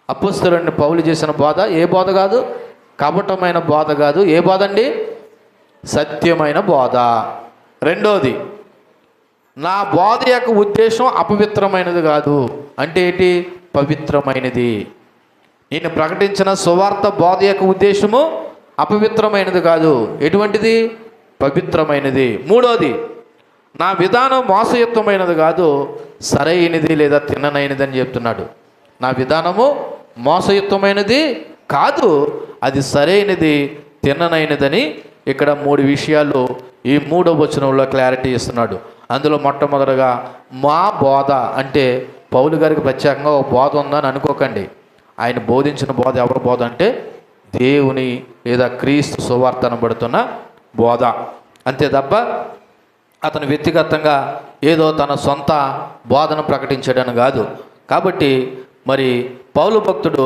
[SPEAKER 1] అపోస్తలుడైన పౌలు చేసిన బోధ ఏ బోధ కాదు? కపటమైన బోధ కాదు. ఏ బోధ అండి? సత్యమైన బోధ. రెండోది, నా బోధ యొక్క ఉద్దేశం అపవిత్రమైనది కాదు, అంటే ఏంటి? పవిత్రమైనది. నేను ప్రకటించిన సువార్త బోధ యొక్క ఉద్దేశము అపవిత్రమైనది కాదు. ఎటువంటిది? పవిత్రమైనది. మూడోది, నా విధానం మోసయుక్తమైనది కాదు, సరైనది లేదా తిన్ననైనది అని చెప్తున్నాడు. నా విధానము మోసయుక్తమైనది కాదు, అది సరైనది, తిన్ననైనదని ఇక్కడ 3 విషయాలు ఈ 3వ వచనంలో క్లారిటీ ఇస్తున్నాడు. అందులో మొట్టమొదటిగా మా బోధ అంటే పౌలు గారికి ప్రత్యేకంగా ఒక బోధ ఉందని అనుకోకండి. ఆయన బోధించిన బోధ ఎవరి బోధ అంటే దేవుని లేదా క్రీస్తు సువార్త అనబడుతున్న బోధ. అంతే తప్ప అతను వ్యక్తిగతంగా ఏదో తన సొంత బోధను ప్రకటించడని కాదు. కాబట్టి మరి పౌలు భక్తుడు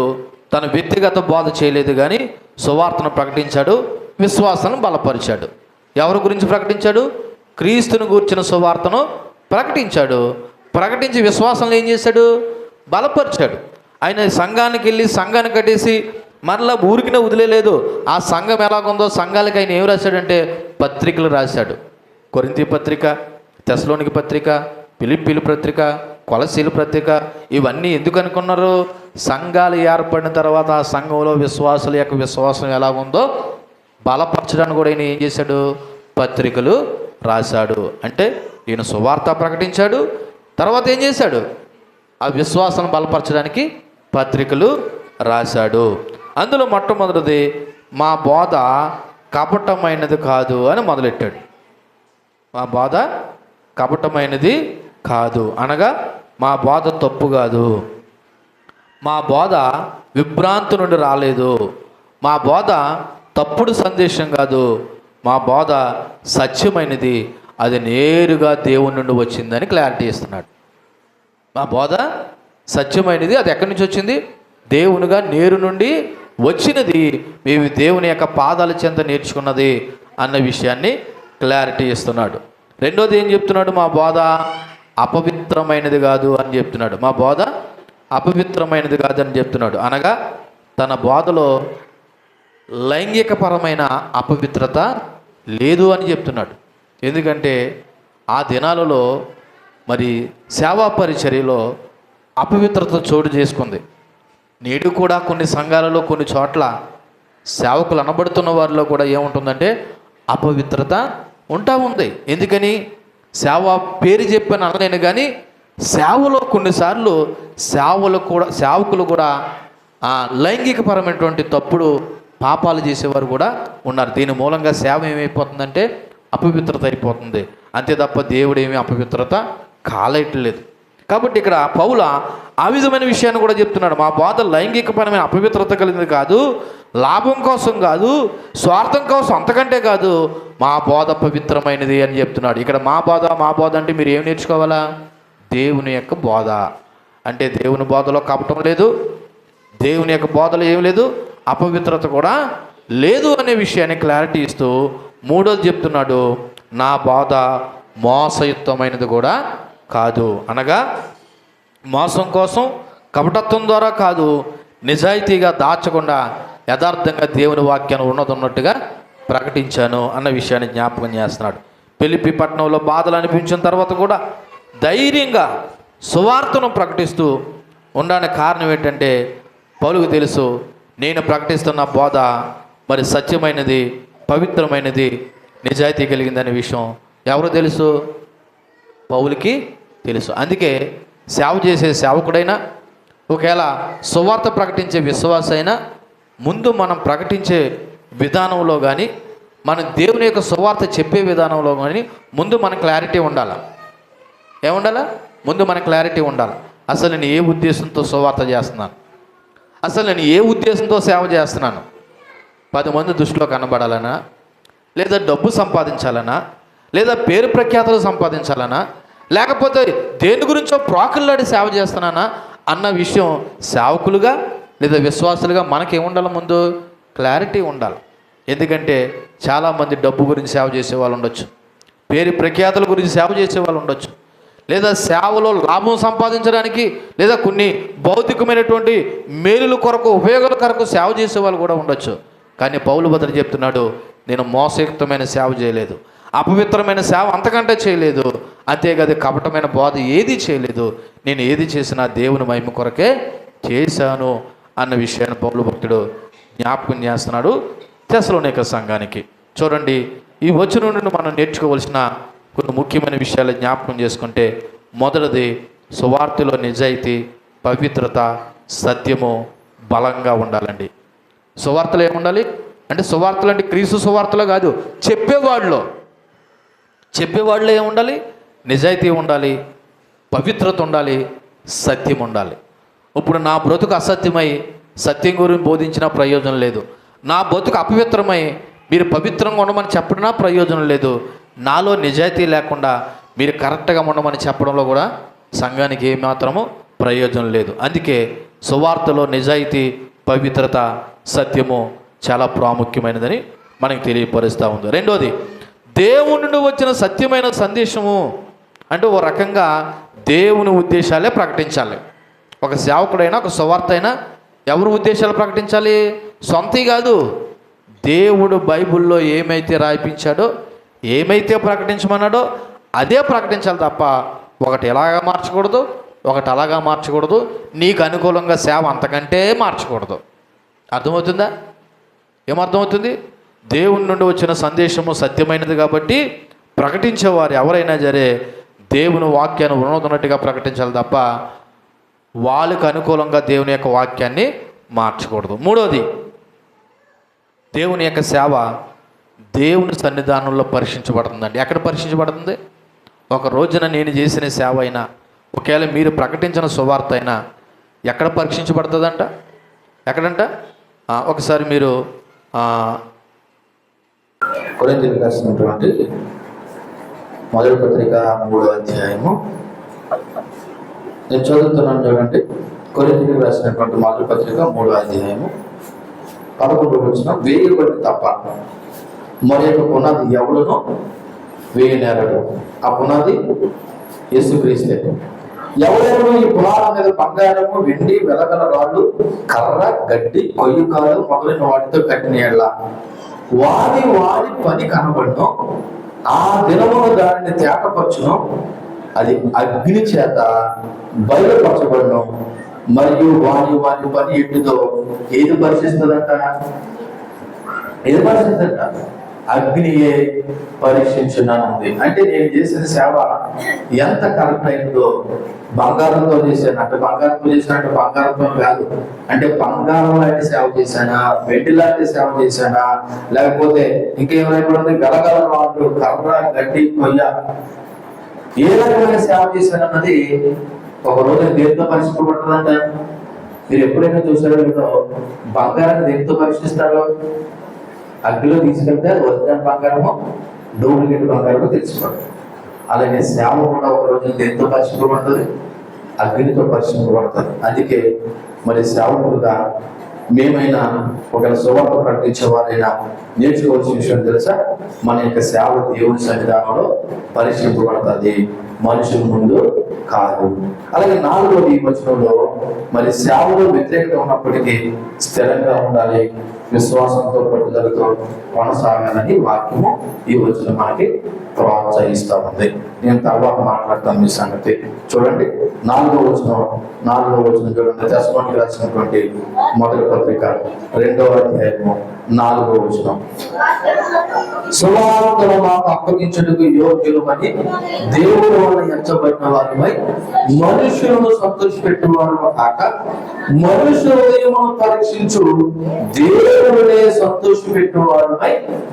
[SPEAKER 1] తన వ్యక్తిగత బోధ చేయలేదు, కానీ సువార్తను ప్రకటించాడు, విశ్వాసాలను బలపరిచాడు. ఎవరి గురించి ప్రకటించాడు? క్రీస్తుని గూర్చిన సువార్తను ప్రకటించాడు. ప్రకటించి విశ్వాసంలో ఏం చేశాడు? బలపరిచాడు. ఆయన సంఘానికి వెళ్ళి సంఘాన్ని కట్టేసి మరలా ఊరికినే వదిలేదు. ఆ సంఘం ఎలాగుందో సంఘాలకి ఆయన ఏం రాశాడంటే పత్రికలు రాశాడు. కొరింథీ పత్రిక, తెస్సలోనిక పత్రిక, ఫిలిప్పీల పత్రిక, కొలసీల పత్రిక. ఇవన్నీ ఎందుకు అనుకున్నారు? సంఘాలు ఏర్పడిన తర్వాత ఆ సంఘంలో విశ్వాసుల యొక్క విశ్వాసం ఎలాగుందో బలపరచడానికి కూడా ఆయన ఏం చేశాడు? పత్రికలు రాశాడు. అంటే ఈయన సువార్త ప్రకటించాడు, తర్వాత ఏం చేశాడు? ఆ విశ్వాసాన్ని బలపరచడానికి పత్రికలు రాశాడు. అందులో మొట్టమొదటిది మా బోధ కపటమైనది కాదు అని మొదలెట్టాడు. మా బోధ కపటమైనది కాదు అనగా మా బోధ తప్పు కాదు, మా బోధ విభ్రాంతి నుండి రాలేదు, మా బోధ తప్పుడు సందేశం కాదు, మా బోధ సత్యమైనది, అది నేరుగా దేవుని నుండి వచ్చిందని క్లారిటీ ఇస్తున్నాడు. మా బోధ సత్యమైనది, అది ఎక్కడి నుంచి వచ్చింది? దేవునిగా నేరు నుండి వచ్చినది, మేము దేవుని యొక్క పాదాల చెంత నేర్చుకున్నది అన్న విషయాన్ని క్లారిటీ ఇస్తున్నాడు. రెండోది ఏం చెప్తున్నాడు? మా బోధ అపవిత్రమైనది కాదు అని చెప్తున్నాడు. మా బోధ అపవిత్రమైనది కాదని చెప్తున్నాడు. అనగా తన బోధలో లైంగికపరమైన అపవిత్రత లేదు అని చెప్తున్నాడు. ఎందుకంటే ఆ దినాలలో మరి సేవా పరిచర్యలో అపవిత్రత చోటు చేసుకుంది. నేడు కూడా కొన్ని సంఘాలలో కొన్ని చోట్ల సేవకులు అనబడుతున్న వారిలో కూడా ఏముంటుందంటే అపవిత్రత ఉంటా ఉంది. ఎందుకని? సేవ పేరు చెప్పని అనలేను, కానీ సేవలో కొన్నిసార్లు సేవకులు కూడా లైంగికపరమైనటువంటి తప్పుడు పాపాలు చేసేవారు కూడా ఉన్నారు. దీని మూలంగా సేవ ఏమైపోతుందంటే అపవిత్రత అయిపోతుంది. అంతే తప్ప దేవుడు ఏమీ అపవిత్రత కాలేయట్లేదు. కాబట్టి ఇక్కడ పౌలు ఆ విధమైన విషయాన్ని కూడా చెప్తున్నాడు. మా బోధ లైంగికపరమైన అపవిత్రత కలిగింది కాదు, లాభం కోసం కాదు, స్వార్థం కోసం, అంతకంటే కాదు, మా బోధ పవిత్రమైనది అని చెప్తున్నాడు. ఇక్కడ మా బోధ అంటే మీరు ఏం నేర్చుకోవాలా? దేవుని యొక్క బోధ. అంటే దేవుని బోధలో కపటం లేదు, దేవుని యొక్క బోధలో ఏం లేదు, అపవిత్రత కూడా లేదు అనే విషయాన్ని క్లారిటీ ఇస్తూ మూడోది చెప్తున్నాడు, నా బోధ మోసయుక్తమైనది కూడా కాదు. అనగా మోసం కోసం, కపటత్వం ద్వారా కాదు, నిజాయితీగా దాచకుండా యథార్థంగా దేవుని వాక్యాన్ని ఉన్నట్టుగా ప్రకటించాను అన్న విషయాన్ని జ్ఞాపకం చేస్తున్నాడు. ఫిలిప్పీ పట్టణంలో బాధలు అనిపించిన తర్వాత కూడా ధైర్యంగా సువార్తను ప్రకటిస్తూ ఉండడానికి కారణం ఏంటంటే పౌలుకు తెలుసు, నేను ప్రకటిస్తున్న బోధ మరి సత్యమైనది, పవిత్రమైనది, నిజాయితీ కలిగిందనే విషయం ఎవరు తెలుసు? పౌలుకి తెలుసు. అందుకే సేవ చేసే సేవకుడైనా, ఒకవేళ సువార్త ప్రకటించే విశ్వాస అయినా, ముందు మనం ప్రకటించే విధానంలో కానీ, మన దేవుని యొక్క సువార్త చెప్పే విధానంలో కానీ ముందు మన క్లారిటీ ఉండాలి. ఏముండాలా? ముందు మన క్లారిటీ ఉండాలి. అసలు నేను ఏ ఉద్దేశంతో సువార్త చేస్తున్నాను, అసలు నేను ఏ ఉద్దేశంతో సేవ చేస్తున్నాను? 10 మంది దృష్టిలో కనబడాలనా, లేదా డబ్బు సంపాదించాలనా, లేదా పేరు ప్రఖ్యాతలు సంపాదించాలనా, లేకపోతే దేని గురించో ప్రాకుల్లాడి సేవ చేస్తున్నానా అన్న విషయం సేవకులుగా లేదా విశ్వాసులుగా మనకేముండాలి? ముందు క్లారిటీ ఉండాలి. ఎందుకంటే చాలామంది డబ్బు గురించి సేవ చేసే వాళ్ళు ఉండొచ్చు, పేరు ప్రఖ్యాతల గురించి సేవ చేసే వాళ్ళు ఉండొచ్చు, లేదా సేవలో లాభం సంపాదించడానికి, లేదా కొన్ని భౌతికమైనటువంటి మేలుల కొరకు, ఉపయోగాల కొరకు సేవ చేసే వాళ్ళు కూడా ఉండొచ్చు. కానీ పౌలు భద్ర చెప్తున్నాడు, నేను మోసయుక్తమైన సేవ చేయలేదు, అపవిత్రమైన సేవ అంతకంటే చేయలేదు, అంతేకాదు కపటమైన బోధ ఏది చేయలేదు, నేను ఏది చేసినా దేవుని మహిమ కొరకే చేశాను అన్న విషయాన్ని పౌలు భక్తుడు జ్ఞాపకం చేస్తున్నాడు తెస్సలోనిక సంఘానికి. చూడండి, ఈ వచనం నుండి మనం నేర్చుకోవాల్సిన కొన్ని ముఖ్యమైన విషయాలు జ్ఞాపకం చేసుకుంటే, మొదటిది సువార్తలో నిజాయితీ, పవిత్రత, సత్యము బలంగా ఉండాలండి. సువార్తలు ఏముండాలి అంటే, సువార్తలు అంటే క్రీస్తు సువార్తలో కాదు, చెప్పేవాళ్ళు ఏముండాలి? నిజాయితీ ఉండాలి, పవిత్రత ఉండాలి, సత్యం ఉండాలి. ఇప్పుడు నా బ్రతుకు అసత్యమై సత్యం గురించి బోధించినా ప్రయోజనం లేదు, నా బ్రతుకు అపవిత్రమై మీరు పవిత్రంగా ఉండమని చెప్పడనా ప్రయోజనం లేదు, నాలో నిజాయితీ లేకుండా మీరు కరెక్ట్గా ఉండమని చెప్పడంలో కూడా సంఘానికి ఏమాత్రము ప్రయోజనం లేదు. అందుకే సువార్తలో నిజాయితీ, పవిత్రత, సత్యము చాలా ప్రాముఖ్యమైనదని మనకి తెలియపరుస్తూ ఉంది. రెండోది, దేవుని నుండి వచ్చిన సత్యమైన సందేశము అంటే ఓ రకంగా దేవుని ఉద్దేశాలే ప్రకటించాలి. ఒక సేవకుడైనా, ఒక సువార్త అయినా ఎవరు ఉద్దేశాలు ప్రకటించాలి? సొంతవి కాదు, దేవుడు బైబిల్లో ఏమైతే రాయించాడో, ఏమైతే ప్రకటించమన్నాడో అదే ప్రకటించాలి తప్ప ఒకటి ఎలాగా మార్చకూడదు, ఒకటి అలాగా మార్చకూడదు, నీకు అనుకూలంగా సేవ అంతకంటే మార్చకూడదు. అర్థమవుతుందా? ఏమర్థమవుతుంది? దేవుని నుండి వచ్చిన సందేశము సత్యమైనది కాబట్టి ప్రకటించేవారు ఎవరైనా సరే దేవుని వాక్యాన్ని ఉన్నట్టుగా ప్రకటించాలి తప్ప వాళ్ళకు అనుకూలంగా దేవుని యొక్క వాక్యాన్ని మార్చకూడదు. మూడోది, దేవుని యొక్క సేవ దేవుని సన్నిధానంలో పరీక్షించబడుతుందండి. ఎక్కడ పరీక్షించబడుతుంది? ఒక రోజున నేను చేసిన సేవ అయినా, ఒకవేళ మీరు ప్రకటించిన సువార్త అయినా ఎక్కడ పరీక్షించబడుతుందంట? ఎక్కడంట? ఒకసారి మీరు కొరింథీయులకు రాసినటువంటి మొదటి పత్రిక 3వ అధ్యాయము నేను చదువుతున్నాను చూడండి. కొరింథీయులకు రాసినటువంటి మొదటి పత్రిక 3వ అధ్యాయము 11వ వచనం, వేయబడి తప్ప మరి యొక్క పునాది ఎవడునో వేయనేరడు, ఆ పునాది యేసుక్రీస్తే. ఎవరెవరు ఈ పునాది మీద బంగారము, వెండి, వెలగల రాళ్ళు, కర్ర, గడ్డి, కొయ్యకాలు మొదలైన వాటితో కట్టిన ఎడల వారి పని కనబడను, ఆ దినమును దానిని తేటపరచును, అది అగ్ని చేత బయలుపరచబడను, మరియు వారి పని ఎట్టిదో ఏది పరిశీలిస్తుందంట? ఏది పరిశీలిస్తుందంట? అగ్నియే పరీక్షించున్నానుంది. అంటే నేను చేసిన సేవ ఎంత కరెక్ట్ అయిందో, బంగారంతో చేశాను అంటే బంగారంతో చేశానంటే బంగారంతో కాదు, అంటే బంగారం లాంటి సేవ చేశానా, వెండి లాంటి సేవ చేశానా, లేకపోతే ఇంకేమైనా వెలగల రాళ్ళు, కర్ర, గడ్డి, కొయ్య ఏ రకమైన సేవ చేశానన్నది ఒక రోజు దేంతో పరీక్షింపబడుతుందంట? మీరు ఎప్పుడైనా చూసారో లేదో, బంగారాన్ని దేంతో పరీక్షిస్తారో? అగ్నిలో తీసుకెళ్తే ఒరిజినల్ బంగారము డూప్లికేట్ బంగారము తెలుసుకోండి. అలాగే సేవ కూడా ఒక రోజు దేంతో పరీక్షింపబడుతుంది? అగ్నితో పరీక్షింపబడుతుంది. అందుకే మరి సేవకులుగా మేమైనా ఒకవేళ సువార్త ప్రకటించేవారైనా నేర్చుకోవాల్సిన విషయం తెలుసా? మన యొక్క సేవ దేవుని సన్నిధానంలో పరీక్షింపబడుతుంది, మనుషుల ముందు కాదు. అలాగే 4వ వచనంలో మరి సేవలో వ్యతిరేకత ఉన్నప్పటికీ స్థిరంగా ఉండాలి, విశ్వాసంతో పట్టుదలతో కొనసాగాలని వాక్యము ఈ వచనం మనకి ప్రోత్సహిస్తూ ఉంది. నేను తర్వాత మాట్లాడతాను మీ సంగతి. చూడండి 4వ వచనం చూడండి. తెస్సలోనికీయులకు రాసినటువంటి మొదటి పత్రిక 2వ అధ్యాయము 4వ వచనం. సువార్తను మాకు అప్పగించుటకు యోగ్యులమని దేవుడు వలన ఎంచబడిన వారిపై మనుషులను సంతోషపెట్టువారు కాక మనుషుల హృదయమును పరీక్షించు దేవుడే సంతోషపెట్టువారిపై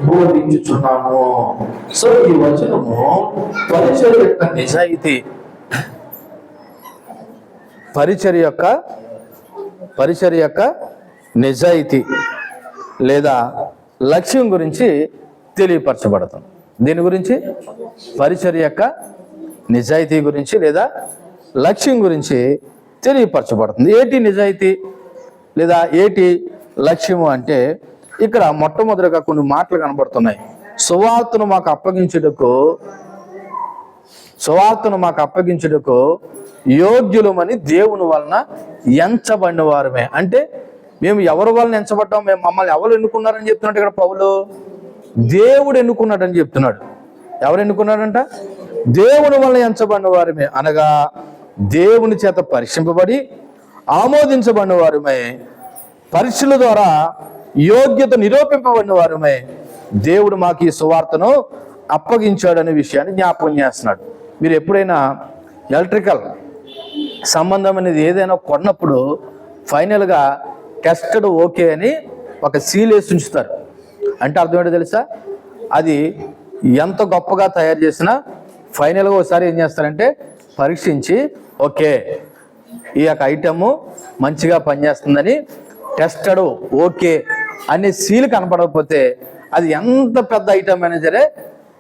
[SPEAKER 1] బోధించుచున్నాము. సో ఈ వచనము పరిచర్య యొక్క నిజాయితీ, పరిచర్య యొక్క నిజాయితీ లేదా లక్ష్యం గురించి తెలియపరచబడతాం. దీని గురించి పరిచర్య యొక్క నిజాయితీ గురించి లేదా లక్ష్యం గురించి తెలియపరచబడుతుంది. ఏటి నిజాయితీ లేదా ఏటి లక్ష్యము అంటే ఇక్కడ మొట్టమొదటిగా కొన్ని మాటలు కనబడుతున్నాయి. సువార్తను మాకు అప్పగించుటకు యోగ్యులమని దేవుని వలన ఎంచబడిన వారమే. అంటే మేము ఎవరి వలన ఎంచబడ్డాం? మేము మమ్మల్ని ఎవరు ఎన్నుకున్నారని చెప్తున్నాడు ఇక్కడ పౌలు. దేవుడు ఎన్నుకున్నాడని చెప్తున్నాడు. ఎవరు ఎన్నుకున్నాడంట? దేవుని వలన ఎంచబడిన వారమే అనగా దేవుని చేత పరీక్షింపబడి ఆమోదించబడిన వారమే, పరీక్షల ద్వారా యోగ్యత నిరూపింపబడిన వారమే దేవుడు మాకు ఈ సువార్తను అప్పగించాడనే విషయాన్ని జ్ఞాపకం చేస్తున్నాడు. మీరు ఎప్పుడైనా ఎలక్ట్రికల్ సంబంధం అనేది ఏదైనా కొన్నప్పుడు ఫైనల్గా టెస్టెడ్ ఓకే అని ఒక సీల్ వేసి ఉంచుతారు. అంటే అర్థం ఏంటో తెలుసా? అది ఎంత గొప్పగా తయారు చేసినా ఫైనల్గా ఒకసారి ఏం చేస్తారంటే పరీక్షించి ఓకే ఈ యొక్క ఐటము మంచిగా పనిచేస్తుందని టెస్టెడ్ ఓకే అనే సీల్ కనపడకపోతే అది ఎంత పెద్ద ఐటమ్ అయినా సరే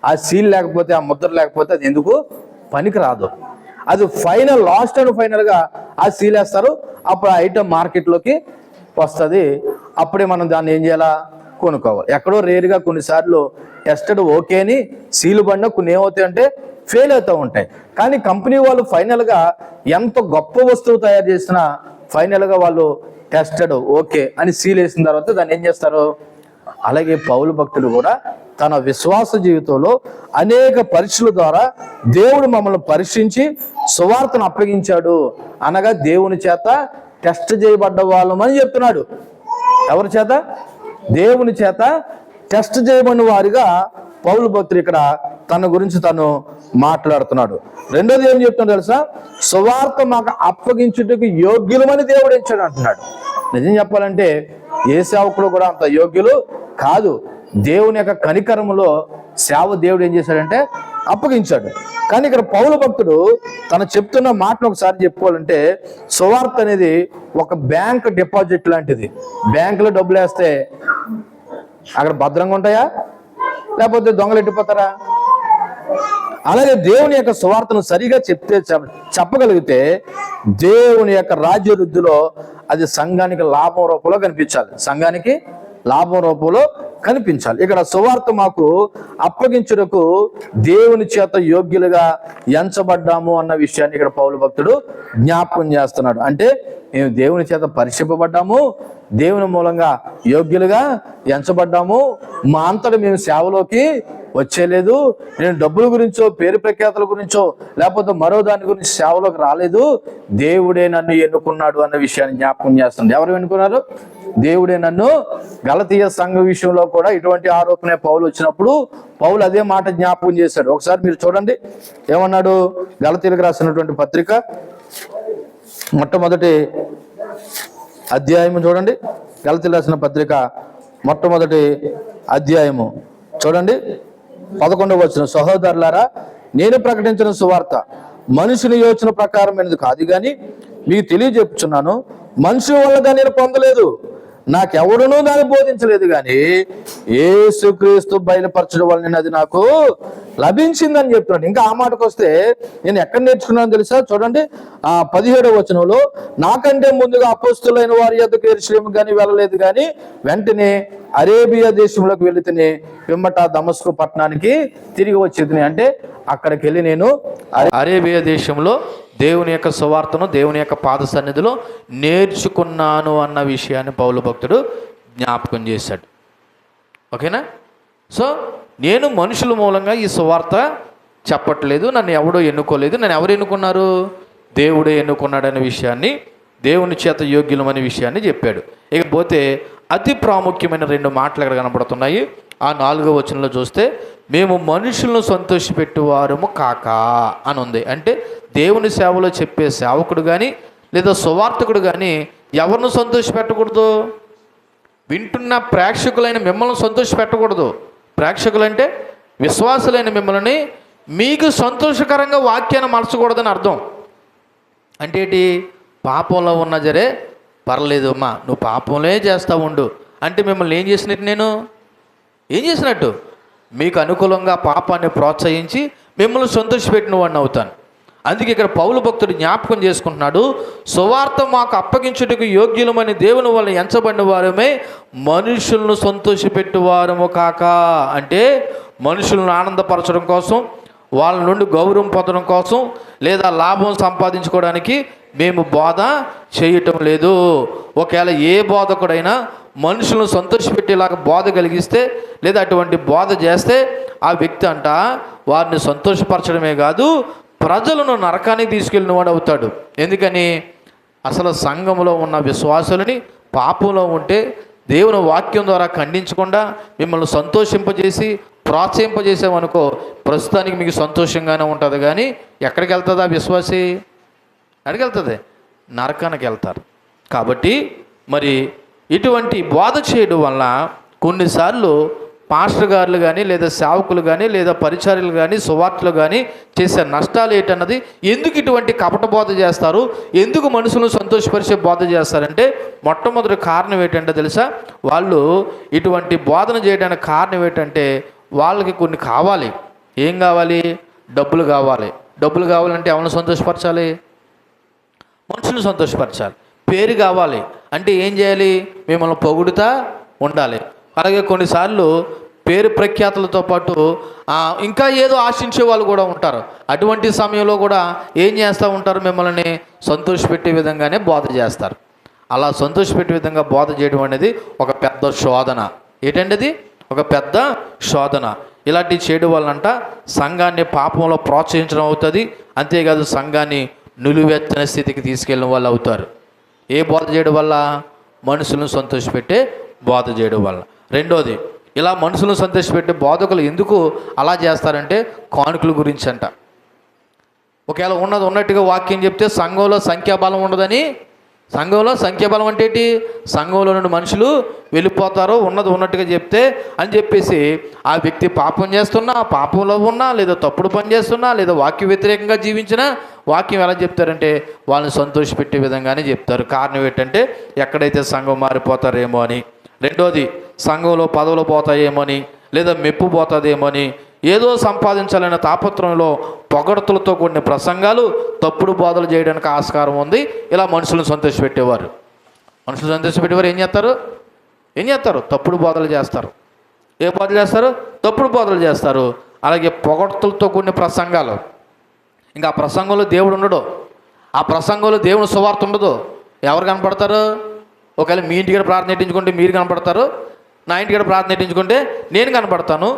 [SPEAKER 1] ఆ సీల్ లేకపోతే, ఆ ముద్ర లేకపోతే అది ఎందుకు పనికి రాదు. అది లాస్ట్ అండ్ ఫైనల్గా ఆ సీల్ వేస్తారు. అప్పుడు ఆ ఐటమ్ మార్కెట్లోకి వస్తుంది. అప్పుడే మనం దాన్ని ఏం చేయాలా? కొనుక్కోవాలి. ఎక్కడో రేరుగా కొన్నిసార్లు టెస్టెడ్ ఓకే అని సీలు పడినా కొన్ని ఏమవుతాయి అంటే ఫెయిల్ అవుతూ ఉంటాయి. కానీ కంపెనీ వాళ్ళు ఫైనల్గా ఎంత గొప్ప వస్తువు తయారు చేసినా ఫైనల్గా వాళ్ళు టెస్టెడ్ ఓకే అని సీల్ వేసిన తర్వాత దాన్ని ఏం చేస్తారు? అలాగే పౌలు భక్తుడు కూడా తన విశ్వాస జీవితంలో అనేక పరీక్షల ద్వారా దేవుడు మమ్మల్ని పరీక్షించి సువార్తను అప్పగించాడు అనగా దేవుని చేత టెస్ట్ చేయబడ్డ వాళ్ళమని చెప్తున్నాడు. ఎవరి చేత? దేవుని చేత టెస్ట్ చేయబడిన వారిగా పౌలు భక్తుడు ఇక్కడ తన గురించి తను మాట్లాడుతున్నాడు. రెండోది ఏం చెప్తున్నాడు తెలుసా? సువార్త మాకు అప్పగించుటకు యోగ్యులమని దేవుడు ఇచ్చాడు అంటున్నాడు. నిజం చెప్పాలంటే ఏ సేవకులు కూడా అంత యోగ్యులు కాదు. దేవుని యొక్క కనికరములో సేవ దేవుడు ఏం చేశాడంటే అప్పగించాడు. కానీ ఇక్కడ పౌలు భక్తుడు తను చెప్తున్న మాటను ఒకసారి చెప్పుకోవాలంటే సువార్త అనేది ఒక బ్యాంక్ డిపాజిట్ లాంటిది. బ్యాంకులో డబ్బులు వేస్తే అక్కడ భద్రంగా ఉంటాయా లేకపోతే దొంగలు ఎట్టిపోతారా? అలాగే దేవుని యొక్క సువార్తను సరిగా చెప్పగలిగితే దేవుని యొక్క రాజ్యవృద్ధిలో అది సంఘానికి లాభం రూపంలో కనిపించాలి. సంఘానికి లాభం రూపంలో కనిపించాలి. ఇక్కడ సువార్త మాకు అప్పగించుటకు దేవుని చేత యోగ్యులుగా ఎంచబడ్డాము అన్న విషయాన్ని ఇక్కడ పౌలు భక్తుడు జ్ఞాపకం చేస్తున్నాడు. అంటే మేము దేవుని చేత పరీక్షింపబడ్డాము, దేవుని మూలంగా యోగ్యులుగా ఎంచబడ్డాము. మా అంతటా మేము సేవలోకి వచ్చేలేదు. నేను డబ్బుల గురించో పేరు ప్రఖ్యాతుల గురించో లేకపోతే మరో దాని గురించి సేవలోకి రాలేదు. దేవుడే నన్ను ఎన్నుకున్నాడు అన్న విషయాన్ని జ్ఞాపకం చేస్తుంది. ఎవరు ఎన్నుకున్నారు? దేవుడే నన్ను. గలతీయ సంఘ విషయంలో కూడా ఇటువంటి ఆరోపణ పౌలు వచ్చినప్పుడు పౌలు అదే మాట జ్ఞాపకం చేశాడు. ఒకసారి మీరు చూడండి ఏమన్నాడు. గలతీయులకు రాసినటువంటి పత్రిక మొట్టమొదటి అధ్యాయము చూడండి. గలతీయులకు రాసిన పత్రిక మొట్టమొదటి అధ్యాయము చూడండి 11వ వచనం. సహోదరులారా, నేను ప్రకటించిన సువార్త మనుషుని యోచన ప్రకారమైనది కాదు కానీ మీకు తెలియజెప్పుచున్నాను, మనుషుల వల్ల దాన్ని నేను పొందలేదు, నాకెవడునూ దాన్ని బోధించలేదు, కానీ యేసుక్రీస్తు బయలుపరచడం వల్ల అది నాకు లభించిందని చెప్తున్నాడు. ఇంకా ఆ మాటకు వస్తే నేను ఎక్కడ నేర్చుకున్నాను తెలుసా? చూడండి, 17వ వచనంలో, నాకంటే ముందుగా అపోస్తులైన వారి యొద్దకు యెరూషలేము కానీ వెళ్ళలేదు, కానీ వెంటనే అరేబియా దేశంలోకి వెళ్ళి తిని పిమ్మట దమస్కు పట్టణానికి తిరిగి వచ్చేది. అంటే అక్కడికి వెళ్ళి నేను అరేబియా దేశంలో దేవుని యొక్క సువార్తను దేవుని యొక్క పాద సన్నిధిలో నేర్చుకున్నాను అన్న విషయాన్ని పౌలు భక్తుడు జ్ఞాపకం చేశాడు. ఓకేనా? సో నేను మనుషుల మూలంగా ఈ సువార్త చెప్పట్లేదు, నన్ను ఎవడో ఎన్నుకోలేదు, నన్ను ఎవరు ఎన్నుకున్నారు? దేవుడే ఎన్నుకున్నాడనే విషయాన్ని, దేవుని చేత యోగ్యులమనే విషయాన్ని చెప్పాడు. ఇకపోతే అతి ప్రాముఖ్యమైన 2 మాటలు ఇక్కడ కనబడుతున్నాయి. ఆ 4వ వచనంలో చూస్తే, మేము మనుషులను సంతోషపెట్టువారము కాక అని ఉంది. అంటే దేవుని సేవలో చెప్పే సేవకుడు కానీ లేదా సువార్తకుడు కానీ ఎవరిని సంతోషపెట్టకూడదు? వింటున్న ప్రేక్షకులైన మిమ్మల్ని సంతోషపెట్టకూడదు. ప్రేక్షకులు అంటే విశ్వాసులైన మిమ్మల్ని మీకు సంతోషకరంగా వాక్యాన్ని మలచకూడదని అర్థం. అంటే ఏంటి? పాపంలో ఉన్న జరే పర్లేదు అమ్మా, నువ్వు పాపంలో చేస్తూ ఉండు అంటే మిమ్మల్ని ఏం చేసినట్టు? నేను ఏం చేసినట్టు? మీకు అనుకూలంగా పాపాన్ని ప్రోత్సహించి మిమ్మల్ని సంతోషపెట్టిన వాడిని అవుతాను. అందుకే ఇక్కడ పౌలు భక్తుడు జ్ఞాపకం చేసుకుంటున్నాడు, సువార్త మాకు అప్పగించుటకు యోగ్యులమని దేవుని వల్ల ఎంచబడిన వారమే మనుషులను సంతోషపెట్టువారము కాక. అంటే మనుషులను ఆనందపరచడం కోసం, వాళ్ళ నుండి గౌరవం పొందడం కోసం లేదా లాభం సంపాదించుకోవడానికి మేము బోధ చేయటం లేదు. ఒకవేళ ఏ బోధకుడైనా మనుషులను సంతోషపెట్టేలాగా బోధ కలిగిస్తే లేదా అటువంటి బోధ చేస్తే ఆ వ్యక్తి అంట వారిని సంతోషపరచడమే కాదు, ప్రజలను నరకానికి తీసుకెళ్ళిన వాడు అవుతాడు. ఎందుకని? అసలు సంఘంలో ఉన్న విశ్వాసులని పాపంలో ఉంటే దేవుని వాక్యం ద్వారా ఖండించకుండా మిమ్మల్ని సంతోషింపజేసి ప్రోత్సహింపజేసామనుకో, ప్రస్తుతానికి మీకు సంతోషంగానే ఉంటుంది, కానీ ఎక్కడికి వెళ్తుంది ఆ విశ్వాసి? ఎక్కడికి వెళ్తుంది? నరకానికి వెళ్తారు. కాబట్టి మరి ఇటువంటి బోధ చేయడం వల్ల కొన్నిసార్లు పాస్టర్ గారులు కానీ లేదా సేవకులు కానీ లేదా పరిచర్యలు కానీ సువార్తలు కానీ చేసే నష్టాలు ఏంటన్నది, ఎందుకు ఇటువంటి కపట బోధ చేస్తారు, ఎందుకు మనుషులను సంతోషపరిచే బోధ చేస్తారంటే మొట్టమొదటి కారణం ఏంటంటే తెలుసా? వాళ్ళు ఇటువంటి బోధన చేయడానికి కారణం ఏంటంటే వాళ్ళకి కొన్ని కావాలి. ఏం కావాలి? డబ్బులు కావాలి. డబ్బులు కావాలంటే ఎవరిని సంతోషపరచాలి? మనుషులను సంతోషపరచాలి. పేరు కావాలి అంటే ఏం చేయాలి? మిమ్మల్ని పొగుడుతా ఉండాలి. అలాగే కొన్నిసార్లు పేరు ప్రఖ్యాతులతో పాటు ఇంకా ఏదో ఆశించే వాళ్ళు కూడా ఉంటారు. అటువంటి సమయంలో కూడా ఏం చేస్తూ ఉంటారు? మిమ్మల్ని సంతోషపెట్టే విధంగానే బోధ చేస్తారు. అలా సంతోషపెట్టే విధంగా బోధ చేయడం అనేది ఒక పెద్ద శోధన. ఏంటంటే అది ఒక పెద్ద శోధన. ఇలాంటివి చేయడం వల్లంట సంఘాన్ని పాపంలో ప్రోత్సహించడం అవుతుంది. అంతేకాదు సంఘాన్ని నిలువెత్తని స్థితికి తీసుకెళ్ళిన వాళ్ళు అవుతారు. ఏ బోధ చేయడం వల్ల? మనుషులను సంతోషపెట్టే బోధ చేయడం వల్ల. రెండోది, ఇలా మనుషులను సంతోషపెట్టే బోధకులు ఎందుకు అలా చేస్తారంటే కానుకల గురించి అంట. ఒకవేళ ఉన్నట్టుగా వాక్యం చెప్తే సంఘంలో సంఖ్యాబలం ఉండదని. సంఘంలో సంఖ్యాబలం అంటే ఏంటి? సంఘంలో నుండి మనుషులు వెళ్ళిపోతారు ఉన్నట్టుగా చెప్తే అని చెప్పేసి ఆ వ్యక్తి పాపం చేస్తున్నా, పాపంలో ఉన్నా, లేదా తప్పుడు పని చేస్తున్నా, లేదా వాక్య వ్యతిరేకంగా జీవించినా వాక్యం ఎలా చెప్తారంటే వాళ్ళని సంతోషపెట్టే విధంగానే చెప్తారు. కారణం ఏంటంటే ఎక్కడైతే సంఘం మారిపోతారేమో అని. రెండోది, సంఘంలో పదవులు పోతాయేమో అని, లేదా మెప్పు పోతుందేమో అని, ఏదో సంపాదించాలనే తాపత్రంలో పొగడతలతో కొన్ని ప్రసంగాలు, తప్పుడు బోధలు చేయడానికి ఆస్కారం ఉంది. ఇలా మనుషులను సంతోషపెట్టేవారు ఏం చేస్తారు? తప్పుడు బోధలు చేస్తారు. ఏ బోధలు చేస్తారు? తప్పుడు బోధలు చేస్తారు. అలాగే పొగడతలతో కొన్ని ప్రసంగాలు. ఇంకా ఆ ప్రసంగంలో దేవుడు ఉండడు, ఆ ప్రసంగంలో దేవుని సువార్త ఉండదు. ఎవరు కనపడతారు? ఒకవేళ మీ ఇంటికి ప్రార్థన పెట్టించుకుంటే మీరు కనపడతారు, నా ఇంటికి ప్రార్థన పెట్టించుకుంటే నేను కనపడతాను.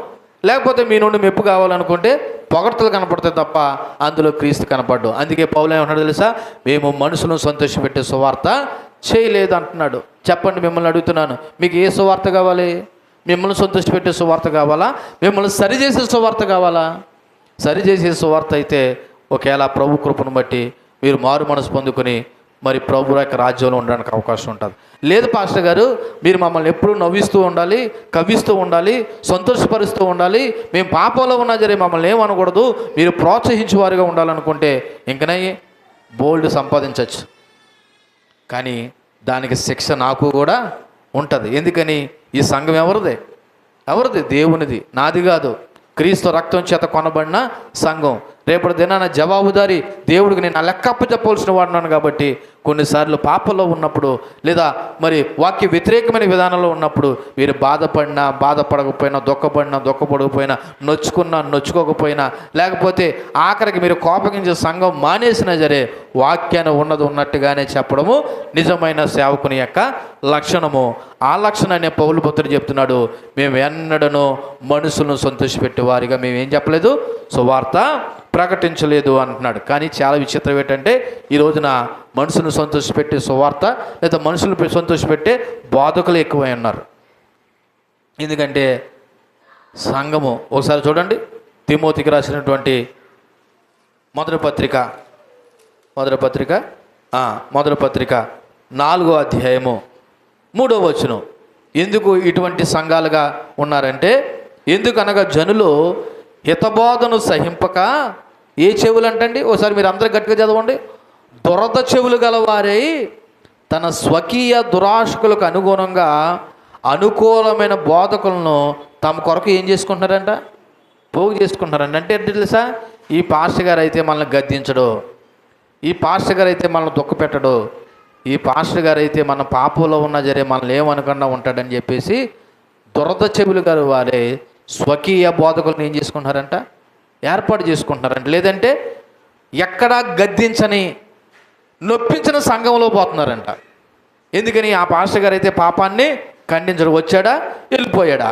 [SPEAKER 1] లేకపోతే మీ నుండి మెప్పు కావాలనుకుంటే పొగడ్తలు కనపడతాయి తప్ప అందులో క్రీస్తు కనపడ్డు. అందుకే పౌలు ఏమన్నాడు తెలుసా? మేము మనుషులను సంతోషపెట్టే సువార్త చేయలేదు అంటున్నాడు. చెప్పండి, మిమ్మల్ని అడుగుతున్నాను, మీకు ఏ సువార్త కావాలి? మిమ్మల్ని సంతోషపెట్టే సువార్త కావాలా? మిమ్మల్ని సరిచేసే సువార్త కావాలా? సరిచేసే సువార్త అయితే ఒకవేళ ప్రభు కృపను బట్టి మీరు మారు మనసు పొందుకొని మరి ప్రభు యొక్క రాజ్యంలో ఉండడానికి అవకాశం ఉంటుంది. లేదు పాస్టర్ గారు, మీరు మమ్మల్ని ఎప్పుడూ నవ్విస్తూ ఉండాలి, కవ్విస్తూ ఉండాలి, సంతోషపరుస్తూ ఉండాలి, మేము పాపంలో ఉన్నా సరే మమ్మల్ని ఏమనకూడదు, మీరు ప్రోత్సహించేవారుగా ఉండాలనుకుంటే ఇంకనే బోల్డ్ సంపాదించవచ్చు. కానీ దానికి శిక్ష నాకు కూడా ఉంటుంది. ఎందుకని? ఈ సంఘం ఎవరిది? దేవునిది, నాది కాదు. క్రీస్తు రక్తం చేత కొనబడిన సంఘం. రేపటి దినాన జవాబుదారి దేవుడికి నేను లెక్కప్ప చెప్పవలసిన వాడినాను. కాబట్టి కొన్నిసార్లు పాపంలో ఉన్నప్పుడు లేదా మరి వాక్య వ్యతిరేకమైన విధానంలో ఉన్నప్పుడు మీరు బాధపడకపోయినా, దుఃఖపడకపోయినా, నొచ్చుకోకపోయినా, లేకపోతే ఆఖరికి మీరు కోపగించే సంఘం మానేసినా సరే వాక్యాన్ని ఉన్నట్టుగానే చెప్పడము నిజమైన సేవకుని యొక్క లక్షణము. ఆ లక్షణాన్ని పౌలు భక్తుడు చెప్తున్నాడు. మేము ఎన్నడను మనుషులను సంతోషపెట్టేవారిగా మేమేం చెప్పలేదు, సువార్త ప్రకటించలేదు అంటున్నాడు. కానీ చాలా విచిత్రం ఏంటంటే ఈ రోజున మనుషులను సంతోషపెట్టే సువార్త లేదా మనుషులను సంతోషపెట్టే బోధకులు ఎక్కువై ఉన్నారు. ఎందుకంటే సంఘము ఒకసారి చూడండి, తిమోతికి రాసినటువంటి మొదటి పత్రిక 4వ అధ్యాయము 3వ వచనం. ఎందుకు ఇటువంటి సంఘాలుగా ఉన్నారంటే, ఎందుకనగా జనులు హితబోధను సహింపక ఏ చెవులు అంటండి, ఒకసారి మీరు అందరూ గట్టిగా చదవండి. దురద చెవులు గలవారై తన స్వకీయ దురాశకులకు అనుగుణంగా అనుకూలమైన బోధకులను తమ కొరకు ఏం చేసుకుంటున్నారంట, పోగు చేసుకుంటున్నారంట. అంటే ఏంటి తెలుసా? ఈ పాస్టర్ గారు అయితే మనల్ని గద్దించడు, ఈ పాస్టర్ గారు అయితే మనల్ని దుఃఖపెట్టడు, ఈ పాస్టర్ గారు అయితే మన పాపంలో ఉన్నా సరే మనల్ని ఏమనకుండా ఉంటాడని చెప్పేసి దురద చెవులు గారు వారే స్వకీయ బోధకులను ఏం చేసుకుంటున్నారంట, ఏర్పాటు చేసుకుంటున్నారంట. లేదంటే ఎక్కడా గద్దించని, నొప్పించిన సంఘంలో పోతున్నారంట. ఎందుకని? ఆ పాస్టర్ గారు అయితే పాపాన్ని ఖండించడు, వచ్చాడా వెళ్ళిపోయాడా,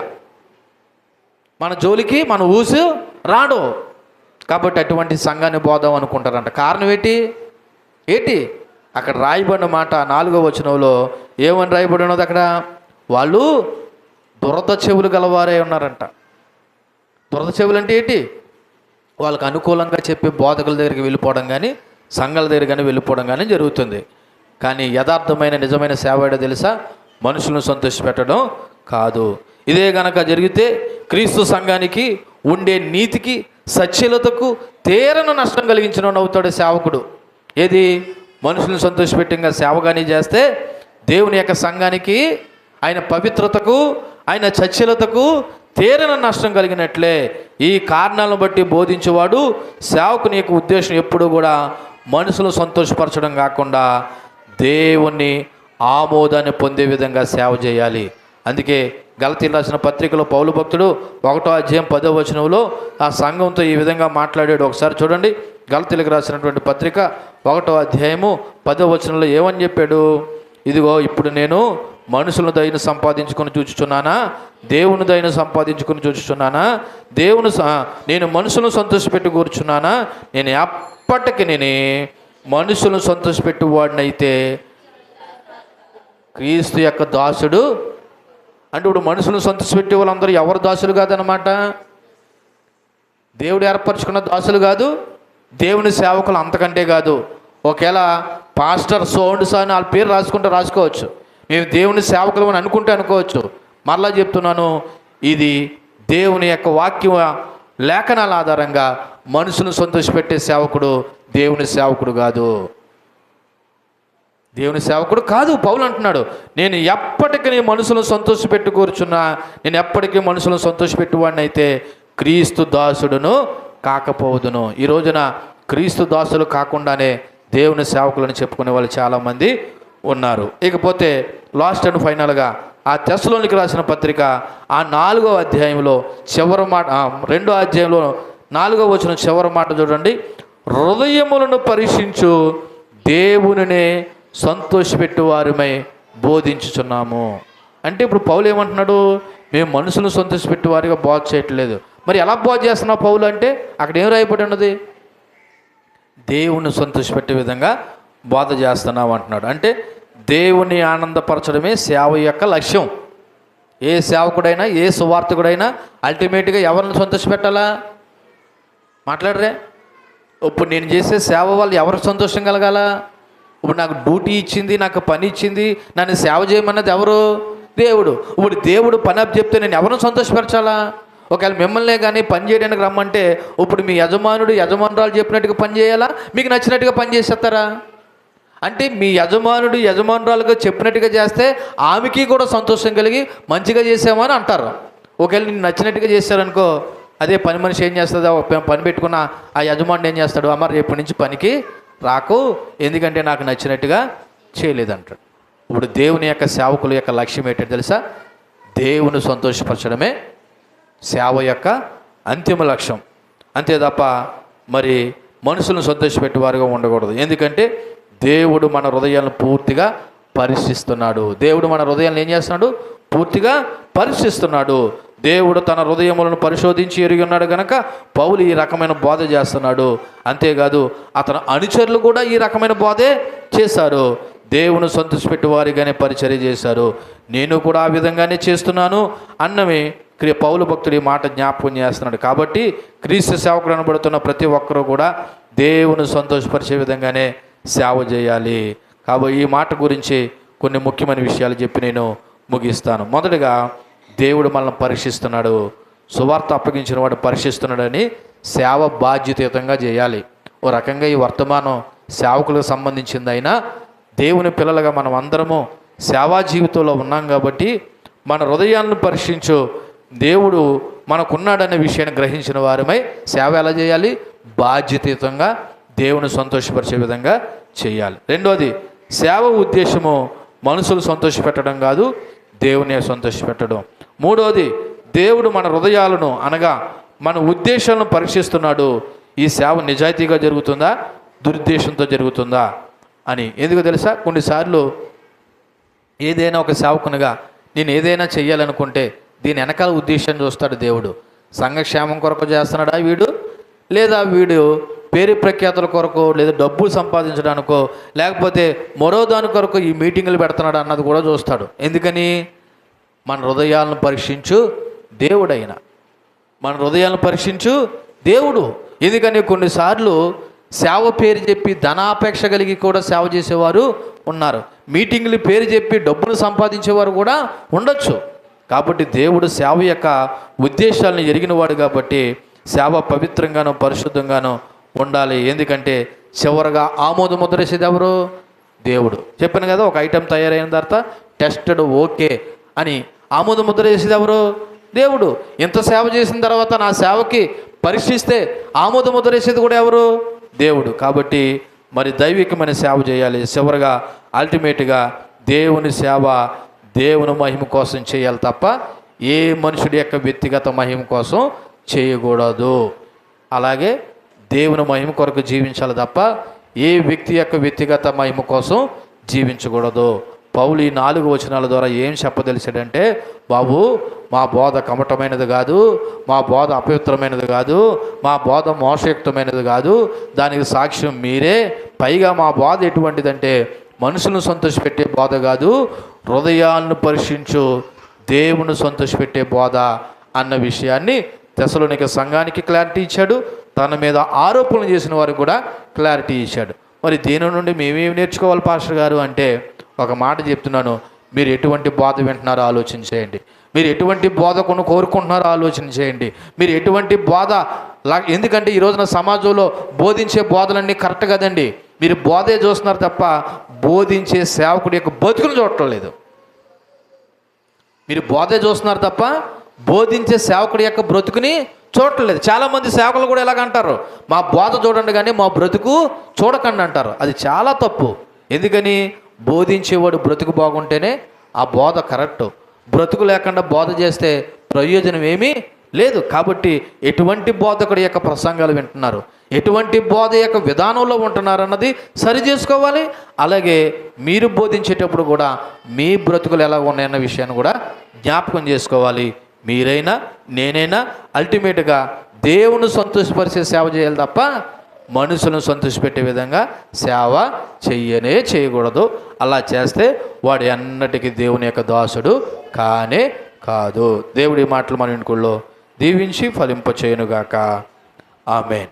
[SPEAKER 1] మన జోలికి మన ఊసు రాడు. కాబట్టి అటువంటి సంఘాన్ని బోధం అనుకుంటారంట. కారణం ఏంటి? అక్కడ రాయబడిన మాట 4వ వచనంలో ఏమని రాయబడి ఉన్నది? అక్కడ వాళ్ళు దురద చెవులు గలవారే ఉన్నారంట. దురద చెవులు అంటే ఏంటి? వాళ్ళకు అనుకూలంగా చెప్పే బోధకుల దగ్గరికి వెళ్ళిపోవడం కానీ, సంఘాల దగ్గర కానీ వెళ్ళిపోవడం కానీ జరుగుతుంది. కానీ యథార్థమైన నిజమైన సేవ ఏంటో తెలుసా? మనుషులను సంతోషపెట్టడం కాదు. ఇదే గనక జరిగితే క్రీస్తు సంఘానికి ఉండే నీతికి, సత్యలతకు తీరను నష్టం కలిగించిన అవుతాడు సేవకుడు. ఏది? మనుషులను సంతోషపెట్టంగా సేవ కానీ చేస్తే దేవుని యొక్క సంఘానికి, ఆయన పవిత్రతకు, ఆయన సత్యలతకు తీరని నష్టం కలిగినట్లే. ఈ కారణాలను బట్టి బోధించేవాడు సేవకుని యొక్క ఉద్దేశం ఎప్పుడూ కూడా మనుషులు సంతోషపరచడం కాకుండా దేవుని ఆమోదాన్ని పొందే విధంగా సేవ చేయాలి. అందుకే గలతీయులకు రాసిన పత్రికలో పౌలు భక్తుడు 1వ అధ్యాయం 10వ వచనంలో ఆ సంఘంతో ఈ విధంగా మాట్లాడాడు. ఒకసారి చూడండి, గలతీయులకు రాసినటువంటి పత్రిక 1వ అధ్యాయము 10వ వచనంలో ఏమని చెప్పాడు? ఇదిగో ఇప్పుడు నేను మనుషుల దయను సంపాదించుకొని చూచుచున్నానా, దేవుని దయను సంపాదించుకొని చూచుచున్నానా, నేను మనుషులను సంతోషపెట్టి కూర్చున్నానా? నేను ఎప్పటికీ మనుషులను సంతోషపెట్టి వాడినైతే క్రీస్తు యొక్క దాసుడు. అంటే ఇప్పుడు మనుషులను సంతోషపెట్టే వాళ్ళందరూ ఎవరు దాసులు కాదనమాట, దేవుడు ఏర్పరచుకున్న దాసులు కాదు, దేవుని సేవకులు అంతకంటే కాదు. ఒకవేళ పాస్టర్ సోండ్ సాని వాళ్ళ పేరు రాసుకోవచ్చు, మేము దేవుని సేవకులు అని అనుకోవచ్చు. మరలా చెప్తున్నాను, ఇది దేవుని యొక్క వాక్య లేఖనాల ఆధారంగా మనుషులను సంతోషపెట్టే సేవకుడు దేవుని సేవకుడు కాదు, దేవుని సేవకుడు కాదు. పౌలు అంటున్నాడు, నేను ఎప్పటికీ మనుషులను సంతోషపెట్టి కూర్చున్నా, నేను ఎప్పటికీ మనుషులను సంతోషపెట్టువాడిని అయితే క్రీస్తు దాసుడును కాకపోదును. ఈ రోజున క్రీస్తు దాసులు కాకుండానే దేవుని సేవకులను చెప్పుకునే వాళ్ళు చాలామంది ఉన్నారు. ఇకపోతే లాస్ట్ అండ్ ఫైనల్గా ఆ తెస్సలోనికి రాసిన పత్రిక ఆ 4వ అధ్యాయంలో చివరి మాట, 2వ అధ్యాయంలో 4వ వచనం చివరి మాట చూడండి. హృదయములను పరీక్షించు దేవునినే సంతోషపెట్టువారిమై బోధించుచున్నాము. అంటే ఇప్పుడు పౌలు ఏమంటున్నాడు? మేము మనుషులను సంతోషపెట్టేవారిగా బోధ చేయట్లేదు. మరి ఎలా బోధ చేస్తున్నావు పౌలు అంటే? అక్కడ ఏం రాయబడి ఉన్నది? దేవుని సంతోషపెట్టే విధంగా బోధ చేస్తున్నావు అంటున్నాడు. అంటే దేవుని ఆనందపరచడమే సేవ యొక్క లక్ష్యం. ఏ సేవకుడైనా, ఏ సువార్తకుడైనా అల్టిమేట్గా ఎవరిని సంతోషపెట్టాలా? మాట్లాడరే. ఇప్పుడు నేను చేసే సేవ వల్ల ఎవరికి సంతోషం కలగాల? ఇప్పుడు నాకు డ్యూటీ ఇచ్చింది, నాకు పని ఇచ్చింది, నన్ను సేవ చేయమన్నది ఎవరు? దేవుడు. ఇప్పుడు దేవుడు పని అప్ చెప్తే నేను ఎవరిని సంతోషపరచాలా? ఒకవేళ మిమ్మల్నే కానీ పని చేయడానికి రమ్మంటే ఇప్పుడు మీ యజమానురాలు చెప్పినట్టుగా పని చేయాలా, మీకు నచ్చినట్టుగా పని చేసేస్తారా? అంటే మీ యజమానురాలుగా చెప్పినట్టుగా చేస్తే ఆమెకి కూడా సంతోషం కలిగి మంచిగా చేసామని అంటారు. ఒకవేళ నేను నచ్చినట్టుగా చేశారనుకో, అదే పని మనిషి ఏం చేస్తుందో, పని పెట్టుకున్న ఆ యజమానుడు ఏం చేస్తాడు? అమ్మ రేపటి నుంచి పనికి రాకు, ఎందుకంటే నాకు నచ్చినట్టుగా చేయలేదంటాడు. ఇప్పుడు దేవుని యొక్క సేవకుల యొక్క లక్ష్యం ఏంటంటే తెలుసా? దేవుని సంతోషపరచడమే సేవ యొక్క అంతిమ లక్ష్యం. అంతే తప్ప మరి మనుషులను సంతోషపెట్టేవారుగా ఉండకూడదు. ఎందుకంటే దేవుడు మన హృదయాలను పూర్తిగా పరీక్షిస్తున్నాడు. దేవుడు మన హృదయాలను ఏం చేస్తున్నాడు? పూర్తిగా పరీక్షిస్తున్నాడు. దేవుడు తన హృదయములను పరిశోధించి ఎరిగి ఉన్నాడు కనుక పౌలు ఈ రకమైన బోధ చేస్తున్నాడు. అంతేకాదు అతని అనుచరులు కూడా ఈ రకమైన బోధే చేశారు. దేవుని సంతోషపెట్టే వారిగానే పరిచర్య చేశారు. నేను కూడా ఆ విధంగానే చేస్తున్నాను అన్నవి పౌలు భక్తుడి మాట జ్ఞాపకం చేస్తున్నాడు. కాబట్టి క్రీస్తు సేవకుడు అనబడుతున్న ప్రతి ఒక్కరూ కూడా దేవుని సంతోషపరిచే విధంగానే సేవ చేయాలి. కాబట్టి ఈ మాట గురించి కొన్ని ముఖ్యమైన విషయాలు చెప్పి నేను ముగిస్తాను. మొదటగా దేవుడు మనల్ని పరీక్షిస్తున్నాడు. సువార్త అప్పగించిన వాడు పరీక్షిస్తున్నాడని సేవ బాధ్యతయుతంగా చేయాలి. ఓ రకంగా ఈ వర్తమానం సేవకులకు సంబంధించింది అయినా దేవుని పిల్లలుగా మనం అందరము సేవా జీవితంలో ఉన్నాం కాబట్టి మన హృదయాలను పరీక్షించు దేవుడు మనకున్నాడనే విషయాన్ని గ్రహించిన వారమై సేవ ఎలా చేయాలి? బాధ్యతయుతంగా దేవుని సంతోషపరిచే విధంగా చేయాలి. రెండోది, సేవ ఉద్దేశము మనుషులు సంతోషపెట్టడం కాదు, దేవుని సంతోషపెట్టడం. మూడోది, దేవుడు మన హృదయాలను అనగా మన ఉద్దేశాలను పరీక్షిస్తున్నాడు. ఈ సేవ నిజాయితీగా జరుగుతుందా, దురుద్దేశంతో జరుగుతుందా అని. ఎందుకు తెలుసా? కొన్నిసార్లు ఏదైనా ఒక సేవకునిగా నేను ఏదైనా చెయ్యాలనుకుంటే దీని వెనకాల ఉద్దేశం చూస్తాడు దేవుడు. సంఘక్షేమం కొరకు చేస్తున్నాడా వీడు, లేదా వీడు పేరు ప్రఖ్యాతుల కొరకు, లేదా డబ్బులు సంపాదించడానికో, లేకపోతే మరో దాని కొరకు ఈ మీటింగులు పెడుతున్నాడు అన్నది కూడా చూస్తాడు. ఎందుకని? మన హృదయాలను పరీక్షించు దేవుడైన మన హృదయాలను పరీక్షించు దేవుడు. ఎందుకని కొన్నిసార్లు సేవ పేరు చెప్పి ధనాపేక్ష కలిగి కూడా సేవ చేసేవారు ఉన్నారు. మీటింగులు పేరు చెప్పి డబ్బులు సంపాదించేవారు కూడా ఉండొచ్చు. కాబట్టి దేవుడు సేవ యొక్క ఉద్దేశాలను ఎరిగినవాడు కాబట్టి సేవ పవిత్రంగాను పరిశుద్ధంగాను ఉండాలి. ఎందుకంటే చివరగా ఆమోద ముద్ర వేసేది ఎవరు? దేవుడు. చెప్పాను కదా, ఒక ఐటెం తయారైన తర్వాత టెస్టెడ్ ఓకే అని ఆమోద ముద్ర వేసేది ఎవరు? దేవుడు. ఇంత సేవ చేసిన తర్వాత నా సేవకి పరీక్షిస్తే ఆమోద ముద్ర వేసేది కూడా ఎవరు? దేవుడు. కాబట్టి మరి దైవికమైన సేవ చేయాలి. చివరగా అల్టిమేట్గా దేవుని సేవ దేవుని మహిమ కోసం చేయాలి తప్ప ఏ మనుషుడి యొక్క వ్యక్తిగత మహిమ కోసం చేయకూడదు. అలాగే దేవుని మహిమ కొరకు జీవించాలి తప్ప ఏ వ్యక్తి యొక్క వ్యక్తిగత మహిమ కోసం జీవించకూడదు. పౌలు ఈ 4 వచనాల ద్వారా ఏం చెప్పదలిచాడంటే, బాబు మా బోధ కమటమైనది కాదు, మా బోధ అపవిత్రమైనది కాదు, మా బోధ మోసయుక్తమైనది కాదు, దానికి సాక్ష్యం మీరే. పైగా మా బోధ ఎటువంటిదంటే మనుషులను సంతోషపెట్టే బోధ కాదు, హృదయాలను పరీక్షించు దేవుని సంతోషపెట్టే బోధ అన్న విషయాన్ని తెస్సలోనిక సంఘానికి క్లారిటీ ఇచ్చాడు. తన మీద ఆరోపణలు చేసిన వారికి కూడా క్లారిటీ ఇచ్చాడు. మరి దీని నుండి మేమేమి నేర్చుకోవాలి పాస్టర్ గారు అంటే, ఒక మాట చెప్తున్నాను, మీరు ఎటువంటి బోధ వింటున్నారో ఆలోచన చేయండి. మీరు ఎటువంటి బోధకును కోరుకుంటున్నారో ఆలోచన చేయండి. మీరు ఎటువంటి బోధ, ఎందుకంటే ఈ రోజున సమాజంలో బోధించే బోధలన్నీ కరెక్ట్ కదండి. మీరు బోధే చూస్తున్నారు తప్ప బోధించే సేవకుడి యొక్క బతుకును చూడటం లేదు. మీరు బోధే చూస్తున్నారు తప్ప బోధించే సేవకుడి యొక్క బ్రతుకుని చూడట్లేదు. చాలామంది సేవకులు కూడా ఎలాగంటారు, మా బోధ చూడండి కానీ మా బ్రతుకు చూడకండి అంటారు. అది చాలా తప్పు. ఎందుకని? బోధించేవాడు బ్రతుకు బాగుంటేనే ఆ బోధ కరెక్ట్. బ్రతుకు లేకుండా బోధ చేస్తే ప్రయోజనం ఏమీ లేదు. కాబట్టి ఎటువంటి బోధకుడి యొక్క ప్రసంగాలు వింటున్నారు, ఎటువంటి బోధ యొక్క విధానంలో ఉంటున్నారు అన్నది సరి చేసుకోవాలి. అలాగే మీరు బోధించేటప్పుడు కూడా మీ బ్రతుకులు ఎలా ఉన్నాయన్న విషయాన్ని కూడా జ్ఞాపకం చేసుకోవాలి. మీరైనా నేనైనా అల్టిమేట్గా దేవుని సంతోషపరిచే సేవ చేయాలి తప్ప మనుషులను సంతోషపెట్టే విధంగా సేవ చేయకూడదు. అలా చేస్తే వాడు ఎన్నటికీ దేవుని యొక్క దాసుడు కానే కాదు. దేవుడి మాటలు మన ఇంటిలో దీవించి ఫలింపచేయునుగాక. ఆమేన్.